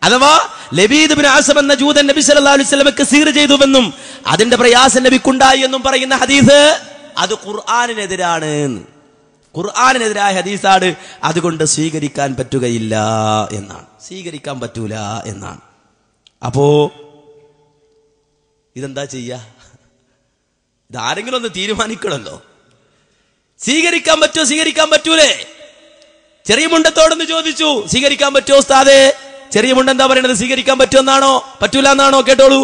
അഥവാ ലബീദ് ഇബ്നു അസ്അം എന്ന ജൂതൻ നബി സല്ലല്ലാഹു അലൈഹി വസല്ലമക്ക് സിഹർ ചെയ്തുവെന്നും അതിന്റെ പ്രയാസം നബിക്കുണ്ടായി എന്നും പറയുന്ന ഹദീസ് അത് ഖുർആനിനെതിരാണ്. ഖുർആനിനെതിരായ ഹദീസാണ്. അതുകൊണ്ട് സ്വീകരിക്കാൻ പറ്റുകയില്ല എന്നാണ്, സ്വീകരിക്കാൻ പറ്റൂല എന്നാണ്. അപ്പോ ഇതെന്താ ചെയ്യാ? ഇതാരെങ്കിലും ഒന്ന് തീരുമാനിക്കണല്ലോ. സ്വീകരിക്കാൻ പറ്റുമോ സ്വീകരിക്കാൻ പറ്റൂലേ? ചെറിയ മുണ്ടത്തോടൊന്ന് ചോദിച്ചു, സ്വീകരിക്കാൻ പറ്റുമോ ഉസ്താദേ? ചെറിയ മുണ്ട എന്താ പറയണത്? സ്വീകരിക്കാൻ പറ്റുമെന്നാണോ പറ്റൂല എന്നാണോ? കേട്ടോളൂ.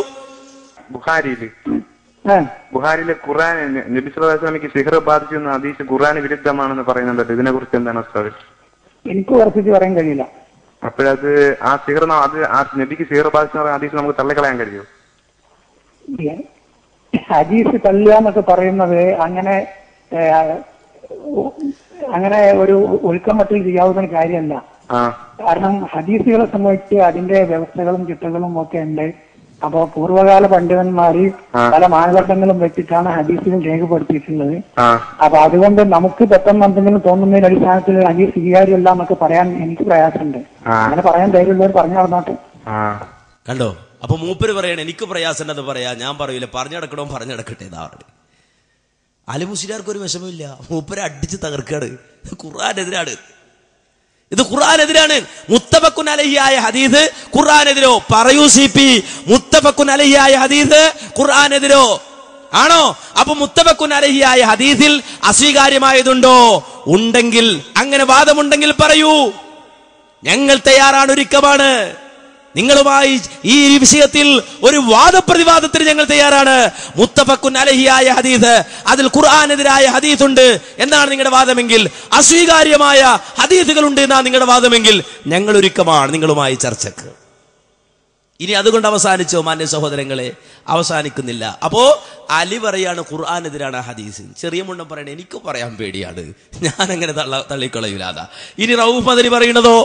ബുഹാരിലെ ഖുർആൻ നബി സല്ലല്ലാഹു അലൈഹി വസല്ലമക്ക് സിഹർ ബാധിച്ചു എന്ന ഹദീസ് ഖുർആന് വിരുദ്ധമാണെന്ന് പറയുന്നുണ്ട്. ഇതിനെ കുറിച്ച് എന്താണ് ഉസ്താദ്? എനിക്ക് ഉറപ്പിച്ച് പറയാൻ കഴിയില്ല. അപ്പോഴത് ആ സിഹർ നബിക്ക് സിഹർ ബാധിച്ച ഹദീസ് നമുക്ക് തള്ളിക്കളയാൻ കഴിയുമോ? ഹദീസ് തള്ളുക എന്നൊക്കെ പറയുന്നത് അങ്ങനെ ഒരു ഒഴുക്കമട്ടിൽ ചെയ്യാവുന്ന കാര്യമല്ല. കാരണം ഹദീസുകളെ സംബന്ധിച്ച് അതിന്റെ വ്യവസ്ഥകളും ചിട്ടകളും ഒക്കെ ഉണ്ട്. അപ്പോ പൂർവ്വകാല പണ്ഡിതന്മാര് പല മാനദണ്ഡങ്ങളും വെച്ചിട്ടാണ് ഹദീസുകൾ രേഖപ്പെടുത്തിയിട്ടുള്ളത്. അപ്പൊ അതുകൊണ്ട് നമുക്ക് പെട്ടെന്ന് എന്തെങ്കിലും തോന്നുന്നതിന്റെ അടിസ്ഥാനത്തിൽ ഹദീസ് സ്വീകാര്യമല്ല എന്നൊക്കെ പറയാൻ എനിക്ക് പ്രയാസമുണ്ട്. അങ്ങനെ പറയാൻ ധൈര്യമുള്ളവർ പറഞ്ഞു നടന്നോട്ടെ. കണ്ടോ? അപ്പൊ മൂപ്പര് പറയണ എനിക്ക് പ്രയാസം എന്ന് പറയാ, ഞാൻ പറയൂല, പറഞ്ഞടക്കണോ പറഞ്ഞടക്കട്ടെ. ഇതാണ് അലി മുസ്ലിയാർക്ക് ഒരു വിഷമമില്ല. മൂപ്പര് അടിച്ച് തകർക്കാണ്. ഖുർആനെതിരാണ് ഇത്, ഖുർആനെതിരാണ്. മുത്തഫഖുൻ അലൈഹിയായ ഹദീസ് ഖുർആനെതിരോ? പറയൂ CP, മുത്തഫഖുൻ അലൈഹിയായ ഹദീസ് ഖുർആനെതിരോ ആണോ? അപ്പൊ മുത്തഫഖുൻ അലൈഹിയായ ഹദീസിൽ അസ്വീകാര്യമായതുണ്ടോ? ഉണ്ടെങ്കിൽ, അങ്ങനെ വാദമുണ്ടെങ്കിൽ പറയൂ, ഞങ്ങൾ തയ്യാറാണ്, ഒരുക്കമാണ്. നിങ്ങളുമായി ഈ വിഷയത്തിൽ ഒരു വാദപ്രതിവാദത്തിന് ഞങ്ങൾ തയ്യാറാണ്. മുത്തഫഖുൻ അലൈഹിയായ ഹദീസ്, അതിൽ ഖുർആനെതിരായ ഹദീസ് ഉണ്ട് എന്നാണ് നിങ്ങളുടെ വാദമെങ്കിൽ, അസ്വീകാര്യമായ ഹദീസുകൾ ഉണ്ട് എന്നാണ് നിങ്ങളുടെ വാദമെങ്കിൽ, ഞങ്ങൾ ഒരുക്കമാണ് നിങ്ങളുമായി ചർച്ചക്ക്. ഇനി അതുകൊണ്ട് അവസാനിച്ചോ മാന്യ സഹോദരങ്ങളെ? അവസാനിക്കുന്നില്ല. അപ്പോ അലി പറയാണ് ഖുർആനെതിരാണ് ഹദീസ്. ചെറിയ മുണ്ടൻ പറയണേ എനിക്ക് പറയാൻ പേടിയാണ്, ഞാൻ അങ്ങനെ തള്ളിക്കളയൂലാതാ. ഇനി റഊഫ് മദനി പറയുന്നതോ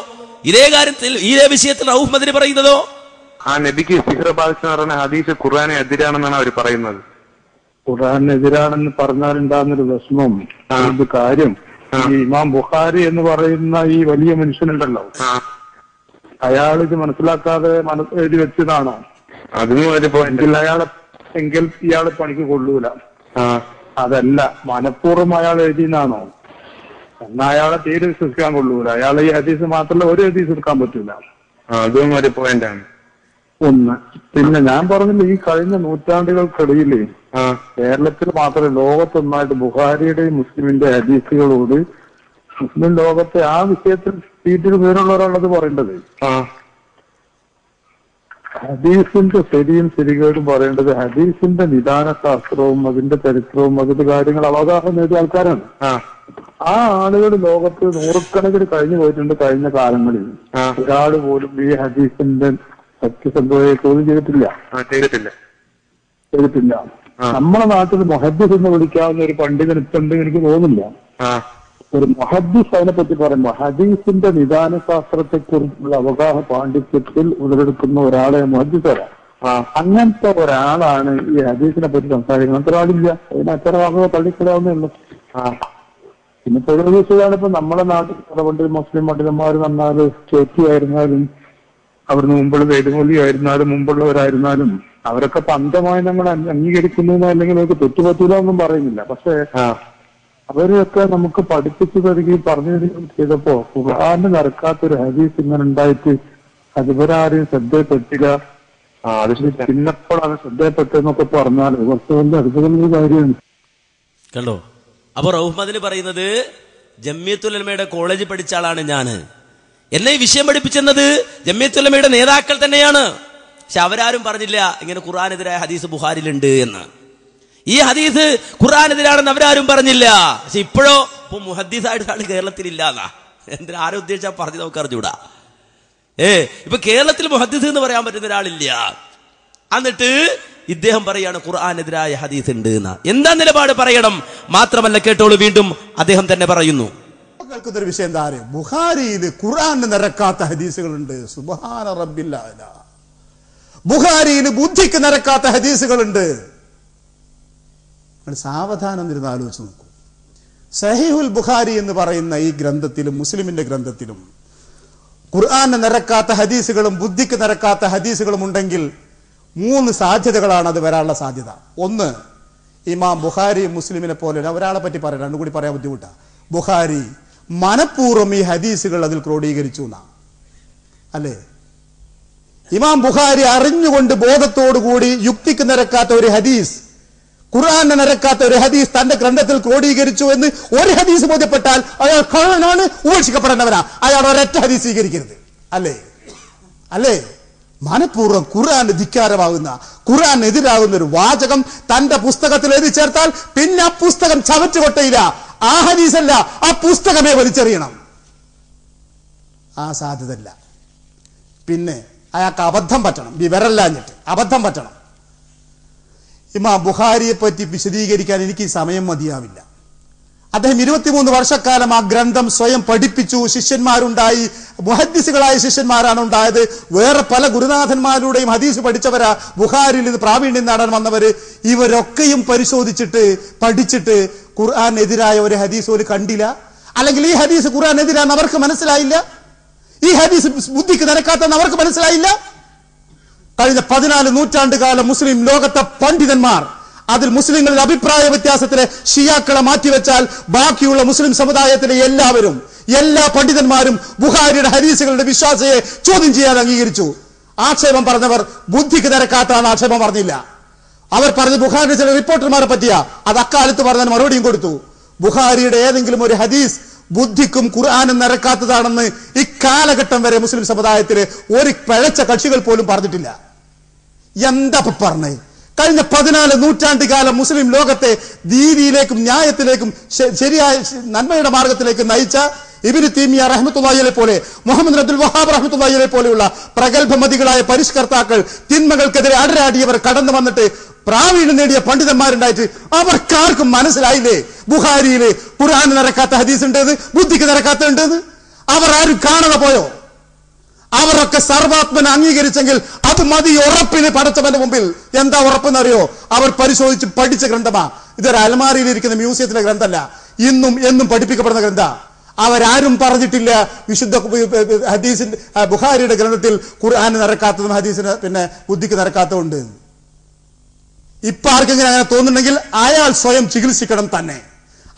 ഇതേ കാര്യത്തിൽ, ഇതേ വിഷയത്തിൽ റഊഫ് മദനി പറയുന്നതോ ആ നബിക്ക് സിഹർ ബാധിച്ചെന്ന് പറഞ്ഞ ഹദീസ് ഖുർആന് എതിരാണെന്നാണ് അവർ പറയുന്നത്. ഖുർആനെതിരാണെന്ന് പറഞ്ഞാലുണ്ടാകുന്നൊരു വിഷമം കാര്യം, ഈ ഇമാം ബുഖാരി എന്ന് പറയുന്ന ഈ വലിയ മനുഷ്യനുണ്ടല്ലോ, അയാൾ ഇത് മനസ്സിലാക്കാതെ എഴുതി വെച്ചതാണോ? എങ്കിൽ ഇയാള് പണിക്ക് കൊള്ളൂല. അതല്ല, മനഃപൂർവ്വം അയാൾ എഴുതിയെന്നാണോ? എന്നാ അയാളെ തീരെ വിശ്വസിക്കാൻ കൊള്ളൂല. അയാളെ ഈ ഹദീസ് മാത്രമല്ല ഒരു ഹദീസ് എടുക്കാൻ പറ്റൂല. അതും ഒരു പോയിന്റാണ്. ഒന്ന്, പിന്നെ ഞാൻ പറഞ്ഞില്ല, ഈ കഴിഞ്ഞ നൂറ്റാണ്ടുകൾക്കിടയിൽ കേരളത്തിൽ മാത്രമേ ലോകത്തൊന്നായിട്ട് ബുഖാരിയുടെയും മുസ്ലിമിന്റെ ഹദീസുകളോട് മുസ്ലിം ലോകത്തെ ആ വിഷയത്തിൽ സീറ്റിൽ പേരുള്ള ഒരാളത് പറയേണ്ടത്. ഹദീസിന്റെ ശരിയും ശരികേടും പറയേണ്ടത് ഹദീസിന്റെ നിദാന ശാസ്ത്രവും അതിന്റെ ചരിത്രവും അതിന്റെ കാര്യങ്ങൾ അവഗാഹം നേടിയ ആൾക്കാരാണ്. ആ ആളുകൾ ലോകത്ത് നൂറുകണക്കിന് കഴിഞ്ഞു പോയിട്ടുണ്ട്. കഴിഞ്ഞ കാലങ്ങളിൽ ഒരാൾ പോലും ഈ ഹദീസിന്റെ സത്യസന്ധതയെ ചോദ്യം ചെയ്തിട്ടില്ല. നമ്മുടെ നാട്ടിൽ മുഹദ്ദിസ് എന്ന് വിളിക്കാവുന്ന ഒരു പണ്ഡിതൻ ഇപ്പുണ്ട് എനിക്ക് തോന്നുന്നില്ല. ഒരു മുഹദ്ദിസ് അതിനെപ്പറ്റി പറയുമ്പോ ഹദീസിന്റെ നിദാന ശാസ്ത്രത്തെക്കുറിച്ചുള്ള അവഗാഹ പാണ്ഡിത്യത്തിൽ ഉടലെടുക്കുന്ന ഒരാളെ മുഹദ്ദിസ് വരാം. അങ്ങനത്തെ ഒരാളാണ് ഈ ഹദീസിനെ പറ്റി സംസാരിക്കുന്നത്. അത്ര ആളില്ല, അതിന് അത്ര ഭാഗം തള്ളിക്കളയാവുന്നേ ഉള്ളൂ. പിന്നെ പൊതുവിഷയമാണ് ഇപ്പൊ നമ്മുടെ നാട്ടിൽ പണ്ട് മുസ്ലിം പണ്ഡിതന്മാർ വന്നാല് ചേച്ചിയായിരുന്നാലും അവിടുന്ന് മുമ്പുള്ള വേദമൂലി ആയിരുന്നാലും മുമ്പുള്ളവരായിരുന്നാലും അവരൊക്കെ പന്തമായി നമ്മൾ അംഗീകരിക്കുന്നു അല്ലെങ്കിൽ അവർക്ക് തെറ്റുപറ്റൂല ഒന്നും പറയുന്നില്ല. പക്ഷെ അവരെയൊക്കെ നമുക്ക് പഠിപ്പിച്ചു തരികയും പറഞ്ഞു തരികയും ചെയ്തപ്പോ ഖുർആന് നടക്കാത്തൊരു ഹദീസ് ഇങ്ങനെ ഉണ്ടായിട്ട് അതിവരാരെയും ശ്രദ്ധയിൽപ്പെട്ടില്ല. പിന്നപ്പോഴാണ് ശ്രദ്ധയിൽപ്പെട്ടെന്നൊക്കെ പറഞ്ഞാൽ കുറച്ച് വലിയ അത്ഭുതമുള്ള കാര്യമാണ്. കണ്ടോ? അപ്പൊ റഊഫ് മദനി പറയുന്നത് ജമിയത്തുൽ ഉലമയുടെ കോളേജിൽ പഠിച്ച ആളാണ് ഞാൻ. എന്നെ ഈ വിഷയം പഠിപ്പിച്ചെന്നത് ജമിയത്തുൽ ഉലമയുടെ നേതാക്കൾ തന്നെയാണ്. പക്ഷെ അവരാരും പറഞ്ഞില്ല ഇങ്ങനെ ഖുർആനെതിരായ ഹദീസ് ബുഖാരിയിലുണ്ട് എന്ന്. ഈ ഹദീസ് ഖുർആനെതിരാണെന്ന് അവരാരും പറഞ്ഞില്ല. പക്ഷെ ഇപ്പോഴോ ഇപ്പൊ മുഹദ്ദീസായിട്ട് ആള് കേരളത്തിൽ ഇല്ലാതാ. എന്തിനാ ആരെ ഉദ്ദേശിച്ചാ പറഞ്ഞു നമുക്ക് അറിഞ്ഞൂടാ. ഇപ്പൊ കേരളത്തിൽ മുഹദ്ദീസ് എന്ന് പറയാൻ പറ്റുന്ന ഒരാളില്ല. എന്നിട്ട് ഇദ്ദേഹം പറയാണ് ഖുർആനെതിരായ ഹദീസ് ഉണ്ട് എന്ന്. എന്താ നിലപാട് പറയണം? മാത്രമല്ല, കേട്ടോളൂ, വീണ്ടും അദ്ദേഹം തന്നെ പറയുന്നു. കേൾക്കുന്നൊരു വിഷയം എന്താ അറിയാം? ബുഖാരിയിൽ ഖുർആന് നിരക്കാത്ത ഹദീസുകളുണ്ട്. സുബ്ഹാന റബ്ബിൽ അഅ്ലാ. ബുഖാരിയിൽ ബുദ്ധിക്ക് നിരക്കാത്ത ഹദീസുകളുണ്ട്. സാവധാനം ഇരുന്ന് ആലോചിച്ച് നോക്കൂ. സഹീഹുൽ ബുഖാരി എന്ന് പറയുന്ന ഈ ഗ്രന്ഥത്തിലും മുസ്ലിമിന്റെ ഗ്രന്ഥത്തിലും ഖുർആന് നിരക്കാത്ത ഹദീസുകളും ബുദ്ധിക്ക് നിരക്കാത്ത ഹദീസുകളും ഉണ്ടെങ്കിൽ 3 സാധ്യതകളാണ് അത് വരാനുള്ള സാധ്യത. ഒന്ന്, ഇമാം ബുഖാരി മുസ്ലിമിനെ പോലെ ഒരാളെ പറ്റി പറയാം, രണ്ടും കൂടി പറയാൻ ബുദ്ധിമുട്ടാണ്. ബുഖാരി മനഃപൂർവ്വം ഈ ഹദീസുകൾ അതിൽ ക്രോഡീകരിച്ചു എന്നാ, അല്ലേ? ഇമാം ബുഖാരി അറിഞ്ഞുകൊണ്ട് ബോധത്തോടുകൂടി യുക്തിക്ക് നിരക്കാത്ത ഒരു ഹദീസ്, ഖുർആന് നിരക്കാത്ത ഒരു ഹദീസ് തന്റെ ഗ്രന്ഥത്തിൽ ക്രോഡീകരിച്ചു എന്ന് ഒരു ഹദീസ് ബോധ്യപ്പെട്ടാൽ അയാൾ കള്ളനാണ്, ഉപേക്ഷിക്കപ്പെടേണ്ടവനാ. അയാൾ ഒരൊറ്റ ഹദീസ് സ്വീകരിക്കരുത്, അല്ലേ? അല്ലേ? മനഃപൂർവ്വം ഖുർആന് ധിക്കാരമാകുന്ന, ഖുർആനെതിരാകുന്ന ഒരു വാചകം തന്റെ പുസ്തകത്തിൽ എഴുതി ചേർത്താൽ പിന്നെ ആ പുസ്തകം ചവറ്റുകൊട്ടയില്ല. ആ ഹദീസല്ല, ആ പുസ്തകമേ വലിച്ചെറിയണം. ആ സാധ്യതയില്ല. പിന്നെ അയാൾക്ക് അബദ്ധം പറ്റണം, വിവരമില്ലാഞ്ഞിട്ട് അബദ്ധം പറ്റണം. ഇമാം ബുഖാരിയെ പറ്റി വിശദീകരിക്കാൻ എനിക്ക് സമയം മതിയാവില്ല. അദ്ദേഹം 23 വർഷക്കാലം ആ ഗ്രന്ഥം സ്വയം പഠിപ്പിച്ചു. ശിഷ്യന്മാരുണ്ടായി, മുഹദ്ദിസുകളായ ശിഷ്യന്മാരാണ് ഉണ്ടായത്. വേറെ പല ഗുരുനാഥന്മാരുടെയും ഹദീസ് പഠിച്ചവരാ ബുഖാരിയിൽ ഇത് പ്രാവീണ്യം നേടാൻ വന്നവര്. ഇവരൊക്കെയും പരിശോധിച്ചിട്ട് പഠിച്ചിട്ട് ഖുർആനെതിരായ ഒരു ഹദീസ് ഒരു കണ്ടില്ല. അല്ലെങ്കിൽ ഈ ഹദീസ് ഖുർആനെതിരാന്ന് അവർക്ക് മനസ്സിലായില്ല, ഈ ഹദീസ് ബുദ്ധിക്ക് നിരക്കാത്തെന്ന് അവർക്ക് മനസ്സിലായില്ല. കഴിഞ്ഞ 14 നൂറ്റാണ്ട് കാലം മുസ്ലിം ലോകത്തെ പണ്ഡിതന്മാർ, അതിൽ മുസ്ലിങ്ങളുടെ അഭിപ്രായ വ്യത്യാസത്തിലെ ഷിയാക്കളെ മാറ്റിവെച്ചാൽ ബാക്കിയുള്ള മുസ്ലിം സമുദായത്തിലെ എല്ലാ പണ്ഡിതന്മാരും ബുഖാരിയുടെ ഹദീസുകളുടെ വിശ്വാസയെ ചോദ്യം ചെയ്യാൻ അംഗീകരിച്ചു. ആക്ഷേപം പറഞ്ഞവർ ബുദ്ധിക്ക് നിരക്കാത്താണ് ആക്ഷേപം പറഞ്ഞില്ല. അവർ പറഞ്ഞ ബുഖാരിയുടെ ചില റിപ്പോർട്ടർമാരെ പറ്റിയാ, അത് അക്കാലത്ത് പറഞ്ഞ മറുപടിയും കൊടുത്തു. ബുഖാരിയുടെ ഏതെങ്കിലും ഒരു ഹദീസ് ബുദ്ധിക്കും ഖുർആനും നിരക്കാത്തതാണെന്ന് ഇക്കാലഘട്ടം വരെ മുസ്ലിം സമുദായത്തില് ഒരു പിഴച്ച കക്ഷികൾ പോലും പറഞ്ഞിട്ടില്ല. എന്താ പറഞ്ഞേ? കഴിഞ്ഞ 14 നൂറ്റാണ്ട് കാലം മുസ്ലിം ലോകത്തെ ദീനിയിലേക്കും ന്യായത്തിലേക്കും ശരിയായ നന്മയുടെ മാർഗത്തിലേക്ക് നയിച്ച ഇബ്നു തൈമിയ്യ റഹ്മത്തുള്ളാഹിയെ പോലെ, മുഹമ്മദ് അബ്ദുൽ വഹാബ് റഹ്മത്തുള്ളാഹിയെ പോലെയുള്ള പ്രഗത്ഭമതികളായ പരിഷ്കർത്താക്കൾ, തിന്മകൾക്കെതിരെ അടരാടിയവർ കടന്നു വന്നിട്ട് പ്രാവീണ്യം നേടിയ പണ്ഡിതന്മാരുണ്ടായിട്ട് അവർക്കാർക്കും മനസ്സിലായില്ലേ ബുഖാരിയില് ഖുർആന് നിരക്കാത്ത ഹദീസ് ഉണ്ടെന്ന്, ബുദ്ധിക്ക് നിരക്കാത്ത ഉണ്ടെന്ന്? അവർ ആരും കാണാതെ പോയോ? അവരൊക്കെ സർവാത്മന അംഗീകരിച്ചെങ്കിൽ അത് മതി ഉറപ്പിന് പടച്ചവന്റെ മുമ്പിൽ. എന്താ ഉറപ്പെന്നറിയോ? അവർ പരിശോധിച്ച് പഠിച്ച ഗ്രന്ഥമാ. ഇതൊരു അലമാരിയിലിരിക്കുന്ന മ്യൂസിയത്തിലെ ഗ്രന്ഥമല്ല, ഇന്നും എന്നും പഠിപ്പിക്കപ്പെടുന്ന ഗ്രന്ഥ. അവരാരും പറഞ്ഞിട്ടില്ല വിശുദ്ധ ഹദീസിന്റെ ബുഖാരിയുടെ ഗ്രന്ഥത്തിൽ ഖുർആന് നിരക്കാത്തതും ഹദീസിന് പിന്നെ ബുദ്ധിക്ക് നിരക്കാത്തതുണ്ട്. ഇപ്പൊ ആർക്കെങ്കിലും അങ്ങനെ തോന്നുന്നുണ്ടെങ്കിൽ അയാൾ സ്വയം ചികിത്സിക്കണം തന്നെ.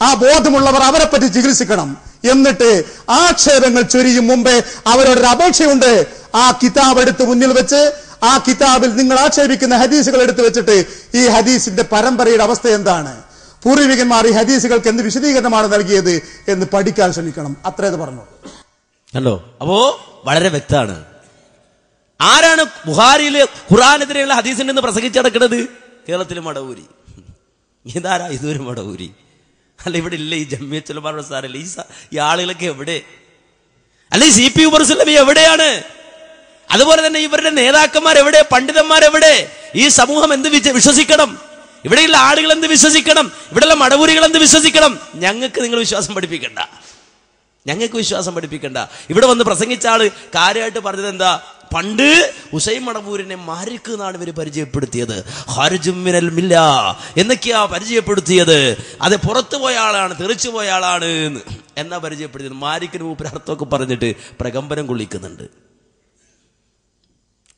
ആ ബോധമുള്ളവർ അവരെ പറ്റി ചികിത്സിക്കണം. എന്നിട്ട് ആക്ഷേപങ്ങൾ ചൊരിയും മുമ്പേ അവരോടൊരു അപേക്ഷയുണ്ട്. ആ കിതാബ് എടുത്ത് മുന്നിൽ വെച്ച്, ആ കിതാബിൽ നിങ്ങൾ ആക്ഷേപിക്കുന്ന ഹദീസുകൾ എടുത്തു വെച്ചിട്ട് ഈ ഹദീസിന്റെ പരമ്പരയുടെ അവസ്ഥ എന്താണ്, പൂർവികന്മാർ ഈ ഹദീസുകൾക്ക് എന്ത് വിശദീകരണമാണ് നൽകിയത് എന്ന് പഠിക്കാൻ ശ്രമിക്കണം. അത്രയത് പറഞ്ഞു. കണ്ടോ? അപ്പോ വളരെ വ്യക്തമാണ്. ആരാണ് ബുഖാരിയില് ഖുർആനെതിരെയുള്ള ഹദീസിനെന്ന് പ്രസംഗിച്ചടക്കുന്നത്? കേരളത്തിലെ മടവൂരി. ഇതാരാ? ഇതൊരു മടവൂരി. അല്ല, ഇവിടെ ഇല്ല ഈ ജമിയത്തുൽ ഉലമാ സാരല്ല. ഈ ആളുകളൊക്കെ എവിടെ? അല്ല, ഈ CP ഉമർ സുല്ലമി എവിടെയാണ്? അതുപോലെ തന്നെ ഇവരുടെ നേതാക്കന്മാർ എവിടെ? പണ്ഡിതന്മാരെവിടെ? ഈ സമൂഹം എന്ത് വിശ്വസിക്കണം? ഇവിടെയുള്ള ആളുകൾ എന്ത് വിശ്വസിക്കണം? ഇവിടെയുള്ള മടവൂരികൾ എന്ത് വിശ്വസിക്കണം? ഞങ്ങൾക്ക് നിങ്ങൾ വിശ്വാസം പഠിപ്പിക്കണ്ട, ഞങ്ങൾക്ക് വിശ്വാസം പഠിപ്പിക്കണ്ട. ഇവിടെ വന്ന് പ്രസംഗിച്ച ആള് കാര്യമായിട്ട് പറഞ്ഞത് എന്താ? പണ്ട് ഹുസൈൻ മടവൂരിനെ മാരിക്ക് എന്നാണ് ഇവര് പരിചയപ്പെടുത്തിയത്, ഖാരിജും മിനൽ മില്ല എന്നൊക്കെയാ പരിചയപ്പെടുത്തിയത്. അത് പുറത്തു പോയ ആളാണ്, തെറിച്ചു പോയ ആളാണ് എന്നാ പരിചയപ്പെടുത്തിയത്. മാരിക്കിന് മൂപ്പര് അർത്ഥമൊക്കെ പറഞ്ഞിട്ട് പ്രകമ്പനം കൊള്ളിക്കുന്നുണ്ട്.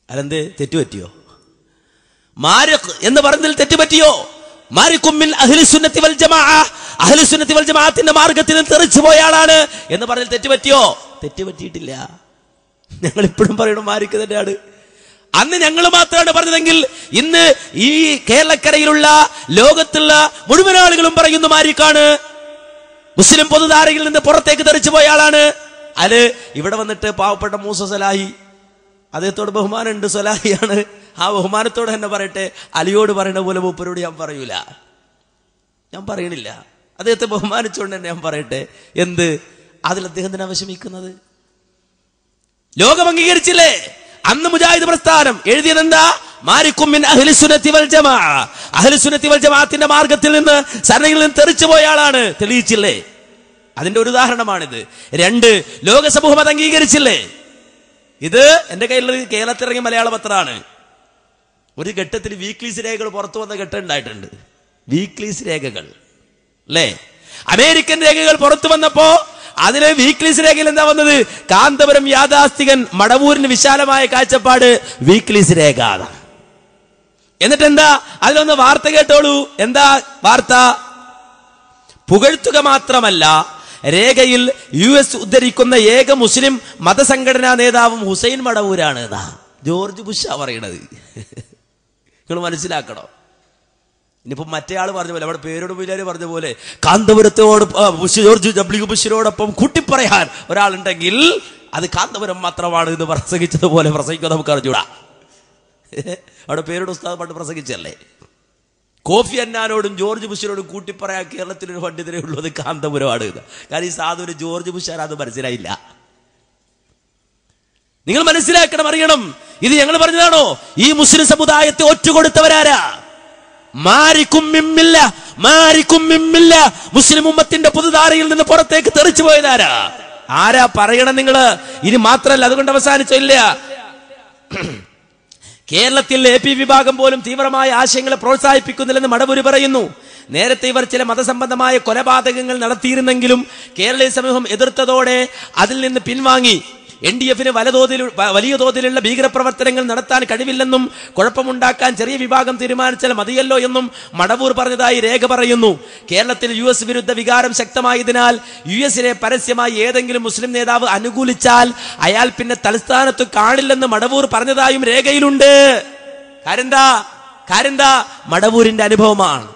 അതെന്ത് തെറ്റുപറ്റിയോ? മാരിഖ് എന്ന് പറഞ്ഞതിൽ തെറ്റുപറ്റിയോ? മാരിഖും മിൻ അഹ്ലുസുന്നത്തി വൽ ജമാഅ, അഹ്ലുസുന്നത്തി വൽ ജമാഅത്തിന്റെ മാർഗത്തിൽ തെറിച്ചു പോയ ആളാണ് എന്ന് പറഞ്ഞതിൽ തെറ്റുപറ്റിയോ? തെറ്റുപറ്റിയിട്ടില്ല. ഞങ്ങൾ ഇപ്പോഴും പറയണം മാരിക്ക് തന്നെയാണ്. അന്ന് ഞങ്ങൾ മാത്രമാണ് പറഞ്ഞതെങ്കിൽ ഇന്ന് ഈ കേരളക്കരയിലുള്ള ലോകത്തുള്ള മുഴുവൻ ആളുകളും പറയുന്നു മാരിക്കാണ്, മുസ്ലിം പൊതുധാരയിൽ നിന്ന് പുറത്തേക്ക് തെറിച്ചു പോയ ആളാണ്. അത് ഇവിടെ വന്നിട്ട് പാവപ്പെട്ട മൂസ സലാഹി, അദ്ദേഹത്തോട് ബഹുമാനമുണ്ട്, സലാഹിയാണ്, ആ ബഹുമാനത്തോട് തന്നെ പറയട്ടെ. അലിയോട് പറയുന്ന പോലെ മൂപ്പരോട് ഞാൻ പറയൂല, ഞാൻ പറയണില്ല. അദ്ദേഹത്തെ ബഹുമാനിച്ചുകൊണ്ട് തന്നെ ഞാൻ പറയട്ടെ. എന്ത് അതിൽ അദ്ദേഹത്തിന് വിഷമിക്കുന്നത്? ലോകം അംഗീകരിച്ചില്ലേ? അന്ന് മുജാഹിദ് പ്രസ്ഥാനം എഴുതിയത് എന്താ? മാരിക്കും മിൻ അഹ്ലുസുന്നത്തി വൽ ജമാഅ, അഹ്ലുസുന്നത്തി വൽ ജമാഅത്തിന്റെ മാർഗത്തിൽ നിന്ന് സരണിയിൽ നിന്ന് തെറിച്ചു പോയ ആളാണ്. തെളിയിച്ചില്ലേ? അതിന്റെ ഒരു ഉദാഹരണമാണിത്. 2, ലോക സമൂഹം അത് അംഗീകരിച്ചില്ലേ? ഇത് എന്റെ കയ്യിലുള്ള കേരളത്തിലിറങ്ങിയ മലയാള പത്രമാണ്. ഒരു ഘട്ടത്തിൽ വീക്ക്ലീസ് രേഖകൾ പുറത്തു വന്ന ഘട്ടം ഉണ്ടായിട്ടുണ്ട്. വീക്ക്ലീസ് രേഖകൾ അല്ലേ? അമേരിക്കൻ രേഖകൾ പുറത്തു വന്നപ്പോ അതിലെ വീക്ക്ലീസ് രേഖയിൽ എന്താ വന്നത്? കാന്തപുരം യാഥാസ്ഥികൻ, മടവൂരിന് വിശാലമായ കാഴ്ചപ്പാട്, വീക്ക്ലീസ് രേഖ. എന്നിട്ട് എന്താ അതിലൊന്ന് വാർത്ത കേട്ടോളൂ. എന്താ വാർത്ത? പുകഴ്ത്തുക മാത്രമല്ല, രേഖയിൽ US ഉദ്ധരിക്കുന്ന ഏക മുസ്ലിം മതസംഘടനാ നേതാവും ഹുസൈൻ മടവൂരാണ്. ജോർജ് ബുഷാ പറയണത്. നിങ്ങൾ മനസ്സിലാക്കണം. ഇനിയിപ്പോ മറ്റേ ആള് പറഞ്ഞ പോലെ, അവിടെ പേരോട് പിള്ളേർ പറഞ്ഞ പോലെ കാന്തപുരത്തോട് ജോർജ് W ബുഷിനോടൊപ്പം കൂട്ടിപ്പറയാൻ ഒരാളുണ്ടെങ്കിൽ അത് കാന്തപുരം മാത്രമാണ് എന്ന് പ്രസംഗിച്ചതുപോലെ പ്രസംഗിക്കുക നമുക്ക് അറിഞ്ഞൂടാ. അവിടെ പേരോട് ഉസ്താദ് പണ്ട് പ്രസംഗിച്ചല്ലേ. കോഫി അന്നാനോടും ജോർജ് ബുഷിനോടും കൂട്ടിപ്പറയാൻ കേരളത്തിലൊരു പണ്ഡിതരേ ഉള്ളൂ, അത് കാന്തപുരമാണ്. കാരണം ഈ സാധുവിന് ജോർജ് ബുഷാൻ അത് മനസ്സിലായില്ല. നിങ്ങൾ മനസ്സിലാക്കണം, അറിയണം. ഇത് ഞങ്ങൾ പറഞ്ഞതാണോ? ഈ മുസ്ലിം സമുദായത്തെ ഒറ്റുകൊടുത്തവരാരാ? മുസ്ലിം ഉമ്മത്തിന്റെ പുതുധാരയിൽ നിന്ന് പുറത്തേക്ക് തെറിച്ചു പോയതാരാ? ആരാ പറയണം നിങ്ങള്? ഇനി മാത്രല്ല, അതുകൊണ്ട് അവസാനിച്ചില്ല. കേരളത്തിൽ AP വിഭാഗം പോലും തീവ്രമായ ആശയങ്ങളെ പ്രോത്സാഹിപ്പിക്കുന്നില്ലെന്ന് മടവൂര് പറയുന്നു. നേരത്തെ ഇവർ ചില മതസംബന്ധമായ കൊലപാതകങ്ങൾ നടത്തിയിരുന്നെങ്കിലും കേരളീയ സമൂഹം എതിർത്തതോടെ അതിൽ നിന്ന് പിൻവാങ്ങി. NDF-ന് വലിയ തോതിലുള്ള ഭീകരപ്രവർത്തനങ്ങൾ നടത്താൻ കഴിവില്ലെന്നും കുഴപ്പമുണ്ടാക്കാൻ ചെറിയ വിഭാഗം തീരുമാനിച്ചാൽ മതിയല്ലോ എന്നും മടവൂർ പറഞ്ഞതായി രേഖ പറയുന്നു. കേരളത്തിൽ US വിരുദ്ധ വികാരം ശക്തമായതിനാൽ US-നെ പരസ്യമായി ഏതെങ്കിലും മുസ്ലിം നേതാവ് അനുകൂലിച്ചാൽ അയാൾ പിന്നെ തലസ്ഥാനത്ത് കാണില്ലെന്ന് മടവൂർ പറഞ്ഞതായും രേഖയിലുണ്ട്. കാരെന്താ? മടവൂരിന്റെ അനുഭവമാണ്.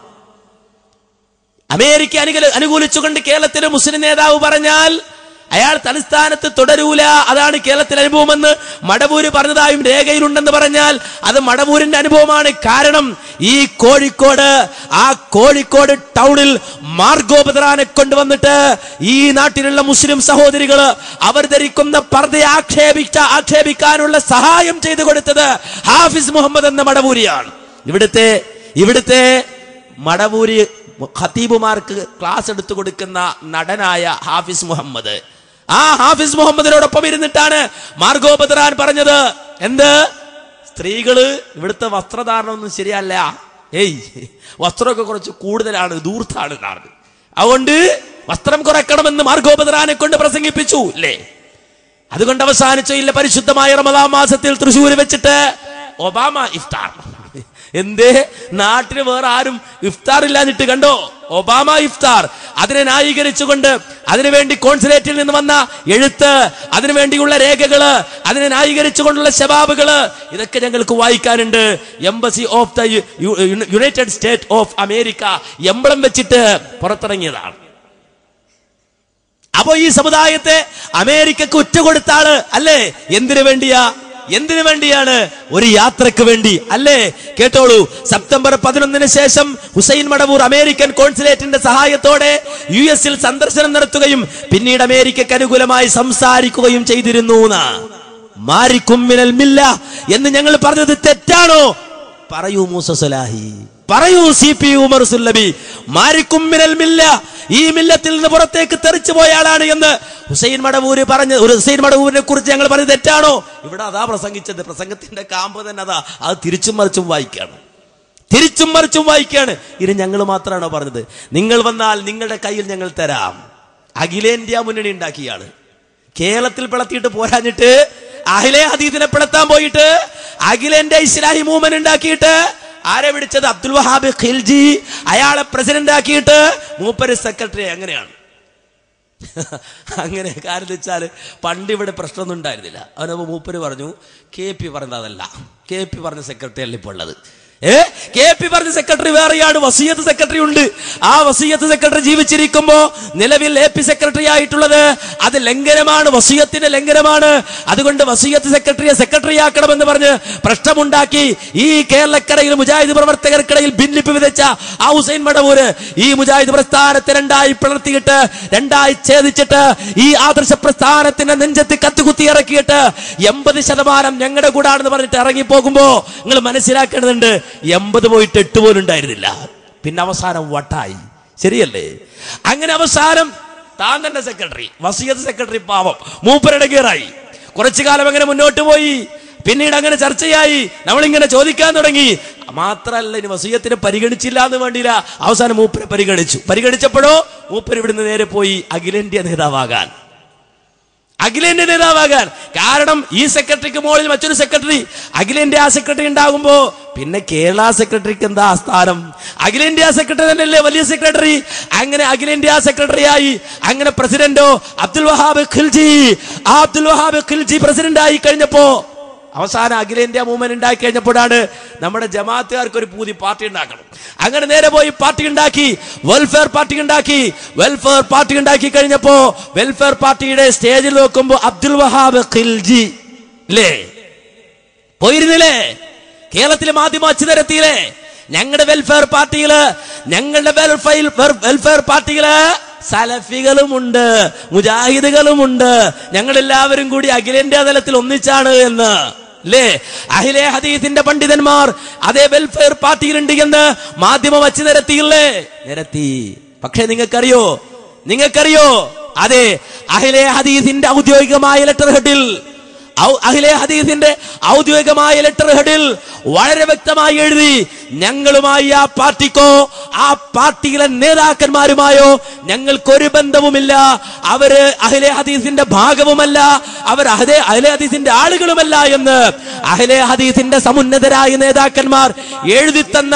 അമേരിക്ക അനുകൂലിച്ചുകൊണ്ട് കേരളത്തിലെ മുസ്ലിം നേതാവ് പറഞ്ഞാൽ അയാൾ തലസ്ഥാനത്ത് തുടരൂല, അതാണ് കേരളത്തിലെ അനുഭവമെന്ന് മടവൂര് പറഞ്ഞതായും രേഖയിലുണ്ടെന്ന് പറഞ്ഞാൽ അത് മടവൂരിന്റെ അനുഭവമാണ്. കാരണം ഈ കോഴിക്കോട് ടൗണിൽ മാർഗോപദ്രാനെ കൊണ്ടുവന്നിട്ട് ഈ നാട്ടിലുള്ള മുസ്ലിം സഹോദരികള് അവർ ധരിക്കുന്ന പർദ്ദയെ ആക്ഷേപിക്കാനുള്ള സഹായം ചെയ്തു കൊടുത്തത് ഹാഫിസ് മുഹമ്മദ് എന്ന മടവൂരിയാണ്. ഇവിടുത്തെ മടവൂര് ഖത്തീബുമാർക്ക് ക്ലാസ് എടുത്തു കൊടുക്കുന്ന നടനായ ഹാഫിസ് മുഹമ്മദ്, ആ ഹാഫിസ് മുഹമ്മദിനോടൊപ്പം ഇരുന്നിട്ടാണ് മാർഗോപദ്രാൻ പറഞ്ഞത് എന്ത്? സ്ത്രീകള് ഇവിടുത്തെ വസ്ത്രധാരണമൊന്നും ശരിയല്ല, വസ്ത്രമൊക്കെ കുറച്ച് കൂടുതലാണ്, ദൂർത്താണ്. അതുകൊണ്ട് വസ്ത്രം കുറയ്ക്കണമെന്ന് മാർഗോപദ്രാനെ കൊണ്ട് പ്രസംഗിപ്പിച്ചു അല്ലേ? അതുകൊണ്ട് അവസാനിച്ചോ ഇല്ല. പരിശുദ്ധമായ റമദാൻ മാസത്തിൽ തൃശ്ശൂർ വെച്ചിട്ട് ഒബാമ ഇഫ്താർ. എന്തേ? നാട്ടിന് വേറെ ആരും ഇഫ്താർ ഇല്ലാഞ്ഞിട്ട് കണ്ടോ? ഒബാമ ഇഫ്താർ. അതിനെ ന്യായീകരിച്ചുകൊണ്ട് അതിനുവേണ്ടി കോൺസുലേറ്റിൽ നിന്ന് വന്ന എഴുത്ത്, അതിനുവേണ്ടിയുള്ള രേഖകള്, അതിനെ ന്യായീകരിച്ചുകൊണ്ടുള്ള ശബാബുകള്, ഇതൊക്കെ ഞങ്ങൾക്ക് വായിക്കാനുണ്ട്. Embassy of the United State of America emblem വെച്ചിട്ട് പുറത്തിറങ്ങിയതാണ്. അപ്പോ ഈ സമുദായത്തെ അമേരിക്കക്ക് ഉറ്റകൊടുത്ത ആള് അല്ലേ? എന്തിനു വേണ്ടിയാണ്? ഒരു യാത്രക്ക് വേണ്ടി അല്ലേ? കേട്ടോളൂ. സെപ്റ്റംബർ 11 ശേഷം ഹുസൈൻ മടവൂർ അമേരിക്കൻ കോൺസുലേറ്റിന്റെ സഹായത്തോടെ US-ൽ സന്ദർശനം നടത്തുകയും പിന്നീട് അമേരിക്കക്ക് അനുകൂലമായി സംസാരിക്കുകയും ചെയ്തിരുന്നു. മാരിക്കും മിനൽ മില്ല എന്ന് ഞങ്ങൾ പറഞ്ഞത് തെറ്റാണോ? പറയൂ മൂസ സലാഹി, പറയൂ CP ഉമർ സുല്ലബി. മാരിക്കും മിനൽ മില്ല, ഈ മില്ലത്തിൽ നിന്ന് പുറത്തേക്ക് തെറിച്ചു പോയ ആളാണ് എന്ന് ഹുസൈൻ മടവൂരിനെ കുറിച്ച് ഞങ്ങൾ പറഞ്ഞത് തെറ്റാണോ? ഇവിടെ അതാ പ്രസംഗിച്ചത്. പ്രസംഗത്തിന്റെ കാമ്പ് തന്നെ അതാ. അത് തിരിച്ചും മറിച്ചും വായിക്കാണ്. ഇത് ഞങ്ങൾ മാത്രമാണോ പറഞ്ഞത്? നിങ്ങൾ വന്നാൽ നിങ്ങളുടെ കയ്യിൽ ഞങ്ങൾ തരാം. അഖിലേന്ത്യാ മുന്നണി ഉണ്ടാക്കിയാണ്. കേരളത്തിൽ പിളർത്തിയിട്ട് പോരാഞ്ഞിട്ട് അഹ്ലെ ഹദീസിനെ പിളർത്താൻ പോയിട്ട് അഖിലേന്ത്യാ ഇസ്ലാഹി മൂവ്മെന്റ് ഉണ്ടാക്കിയിട്ട് ആരെ പിടിച്ചത്? അബ്ദുൽ വഹാബ് ഖിൽജി. അയാളെ പ്രസിഡന്റ് ആക്കിയിട്ട് മൂപ്പര് സെക്രട്ടറി. അങ്ങനെ കാര്യം വെച്ചാൽ പണ്ട് ഇവിടെ പ്രശ്നമൊന്നും ഉണ്ടായിരുന്നില്ല. അവനപ്പോ മൂപ്പര് പറഞ്ഞു KP പറഞ്ഞതല്ല, KP പറഞ്ഞ സെക്രട്ടറി അല്ല ഇപ്പോൾ ഉള്ളത്. KP പറഞ്ഞ സെക്രട്ടറി വേറെയാണ്, വസീയത്ത് സെക്രട്ടറി ഉണ്ട്. ആ വസീയത്ത് സെക്രട്ടറി ജീവിച്ചിരിക്കുമ്പോ നിലവിൽ AP സെക്രട്ടറി ആയിട്ടുള്ളത് അത് ലംഘനമാണ്, വസീയത്തിന്റെ ലംഘനമാണ്. അതുകൊണ്ട് വസീയത്ത് സെക്രട്ടറിയെ സെക്രട്ടറി ആക്കണമെന്ന് പറഞ്ഞ് പ്രശ്നമുണ്ടാക്കി ഈ കേരളക്കരയിൽ മുജാഹിദ് പ്രവർത്തകർക്കിടയിൽ ഭിന്നിപ്പ് വിതച്ച ആ ഹുസൈൻ മടവൂര് ഈ മുജാഹിദ് പ്രസ്ഥാനത്തെ രണ്ടായി പിളർത്തിയിട്ട്, രണ്ടായി ഛേദിച്ചിട്ട്, ഈ ആദർശ പ്രസ്ഥാനത്തിന്റെ നെഞ്ചത്ത് കത്തുകുത്തി ഇറക്കിയിട്ട് 80% ഞങ്ങളുടെ കൂടാണെന്ന് പറഞ്ഞിട്ട് ഇറങ്ങിപ്പോകുമ്പോ നിങ്ങൾ മനസ്സിലാക്കേണ്ടതുണ്ട്, 80 പോയിട്ട് 8 പോലും ഉണ്ടായിരുന്നില്ല. പിന്നെ അവസാനം വട്ടായി. ശരിയല്ലേ? അങ്ങനെ അവസാനം താൻ തന്നെ സെക്രട്ടറി, വസീയത്ത് സെക്രട്ടറി, പാവം മൂപ്പരടങ്ങേറായി. കുറച്ചു കാലം അങ്ങനെ മുന്നോട്ട് പോയി. പിന്നീട് അങ്ങനെ ചർച്ചയായി. നമ്മളിങ്ങനെ ചോദിക്കാൻ തുടങ്ങി, മാത്രല്ല ഇനി വസിയത്തിനെ പരിഗണിച്ചില്ല എന്ന് വേണ്ടിയില്ല, അവസാനം മൂപ്പരെ പരിഗണിച്ചപ്പോഴോ മൂപ്പര് ഇവിടുന്ന് നേരെ പോയി അഖിലേന്ത്യാ നേതാവാകാൻ. കാരണം ഈ സെക്രട്ടറിക്ക് മുകളിൽ മറ്റൊരു സെക്രട്ടറി, അഖിലേന്ത്യാ സെക്രട്ടറി ഉണ്ടാകുമ്പോ പിന്നെ കേരള സെക്രട്ടറിക്ക് എന്താ സ്ഥാനം? അഖിലേന്ത്യാ സെക്രട്ടറി തന്നെയല്ലേ വലിയ സെക്രട്ടറി. അങ്ങനെ അഖിലേന്ത്യാ സെക്രട്ടറിയായി, അങ്ങനെ പ്രസിഡന്റോ അബ്ദുൽ വഹാബ് ഖിൽജി പ്രസിഡന്റ് ആയി കഴിഞ്ഞപ്പോ, അവസാനം അഖിലേന്ത്യാ മൂവ്മെന്റ് ഉണ്ടാക്കി കഴിഞ്ഞപ്പോഴാണ് നമ്മുടെ ജമാഅത്തുകാർക്ക് ഒരു പുതിയ പാർട്ടി ഉണ്ടാക്കണം. അങ്ങനെ നേരെ പോയി പാർട്ടി ഉണ്ടാക്കി, വെൽഫെയർ പാർട്ടി ഉണ്ടാക്കി കഴിഞ്ഞപ്പോ വെൽഫെയർ പാർട്ടിയുടെ സ്റ്റേജിൽ നോക്കുമ്പോ അബ്ദുൽ വഹാബ് ഖിൽജി അല്ലേ പോയിരുന്നില്ലേ? കേരളത്തിലെ മാധ്യമ അച്ചുതരത്തിയിലെ ഞങ്ങളുടെ വെൽഫെയർ പാർട്ടിയില് സലഫികളുമുണ്ട്, മുജാഹിദുകളുമുണ്ട്, ഞങ്ങളെല്ലാവരും കൂടി അഖിലേന്ത്യാ തലത്തിൽ ഒന്നിച്ചാണ് എന്ന് അല്ലേ? അഹ്ലെ ഹദീസിന്റെ പണ്ഡിതന്മാർ അതേ വെൽഫെയർ പാർട്ടിയിലുണ്ട് എന്ന് മാധ്യമം അച്ചു നിരത്തി. പക്ഷേ നിങ്ങൾക്കറിയോ അതെ അഹ്ലെ ഹദീസിന്റെ ഔദ്യോഗികമായ ലെറ്റർ ഹെഡിൽ വളരെ വ്യക്തമായി എഴുതി, ഞങ്ങളുമായി ആ പാർട്ടിക്കോ ആ പാർട്ടിയിലെ നേതാക്കന്മാരുമായോ ഞങ്ങൾക്കൊരു ബന്ധവുമില്ല, അവര് അഹ്ലെ ഹദീസിന്റെ ഭാഗവുമല്ല, അവർ അഹ്ലെ ഹദീസിന്റെ ആളുകളുമല്ല എന്ന് അഹ്ലെ ഹദീസിന്റെ സമുന്നതരായ നേതാക്കന്മാർ എഴുതിത്തന്ന,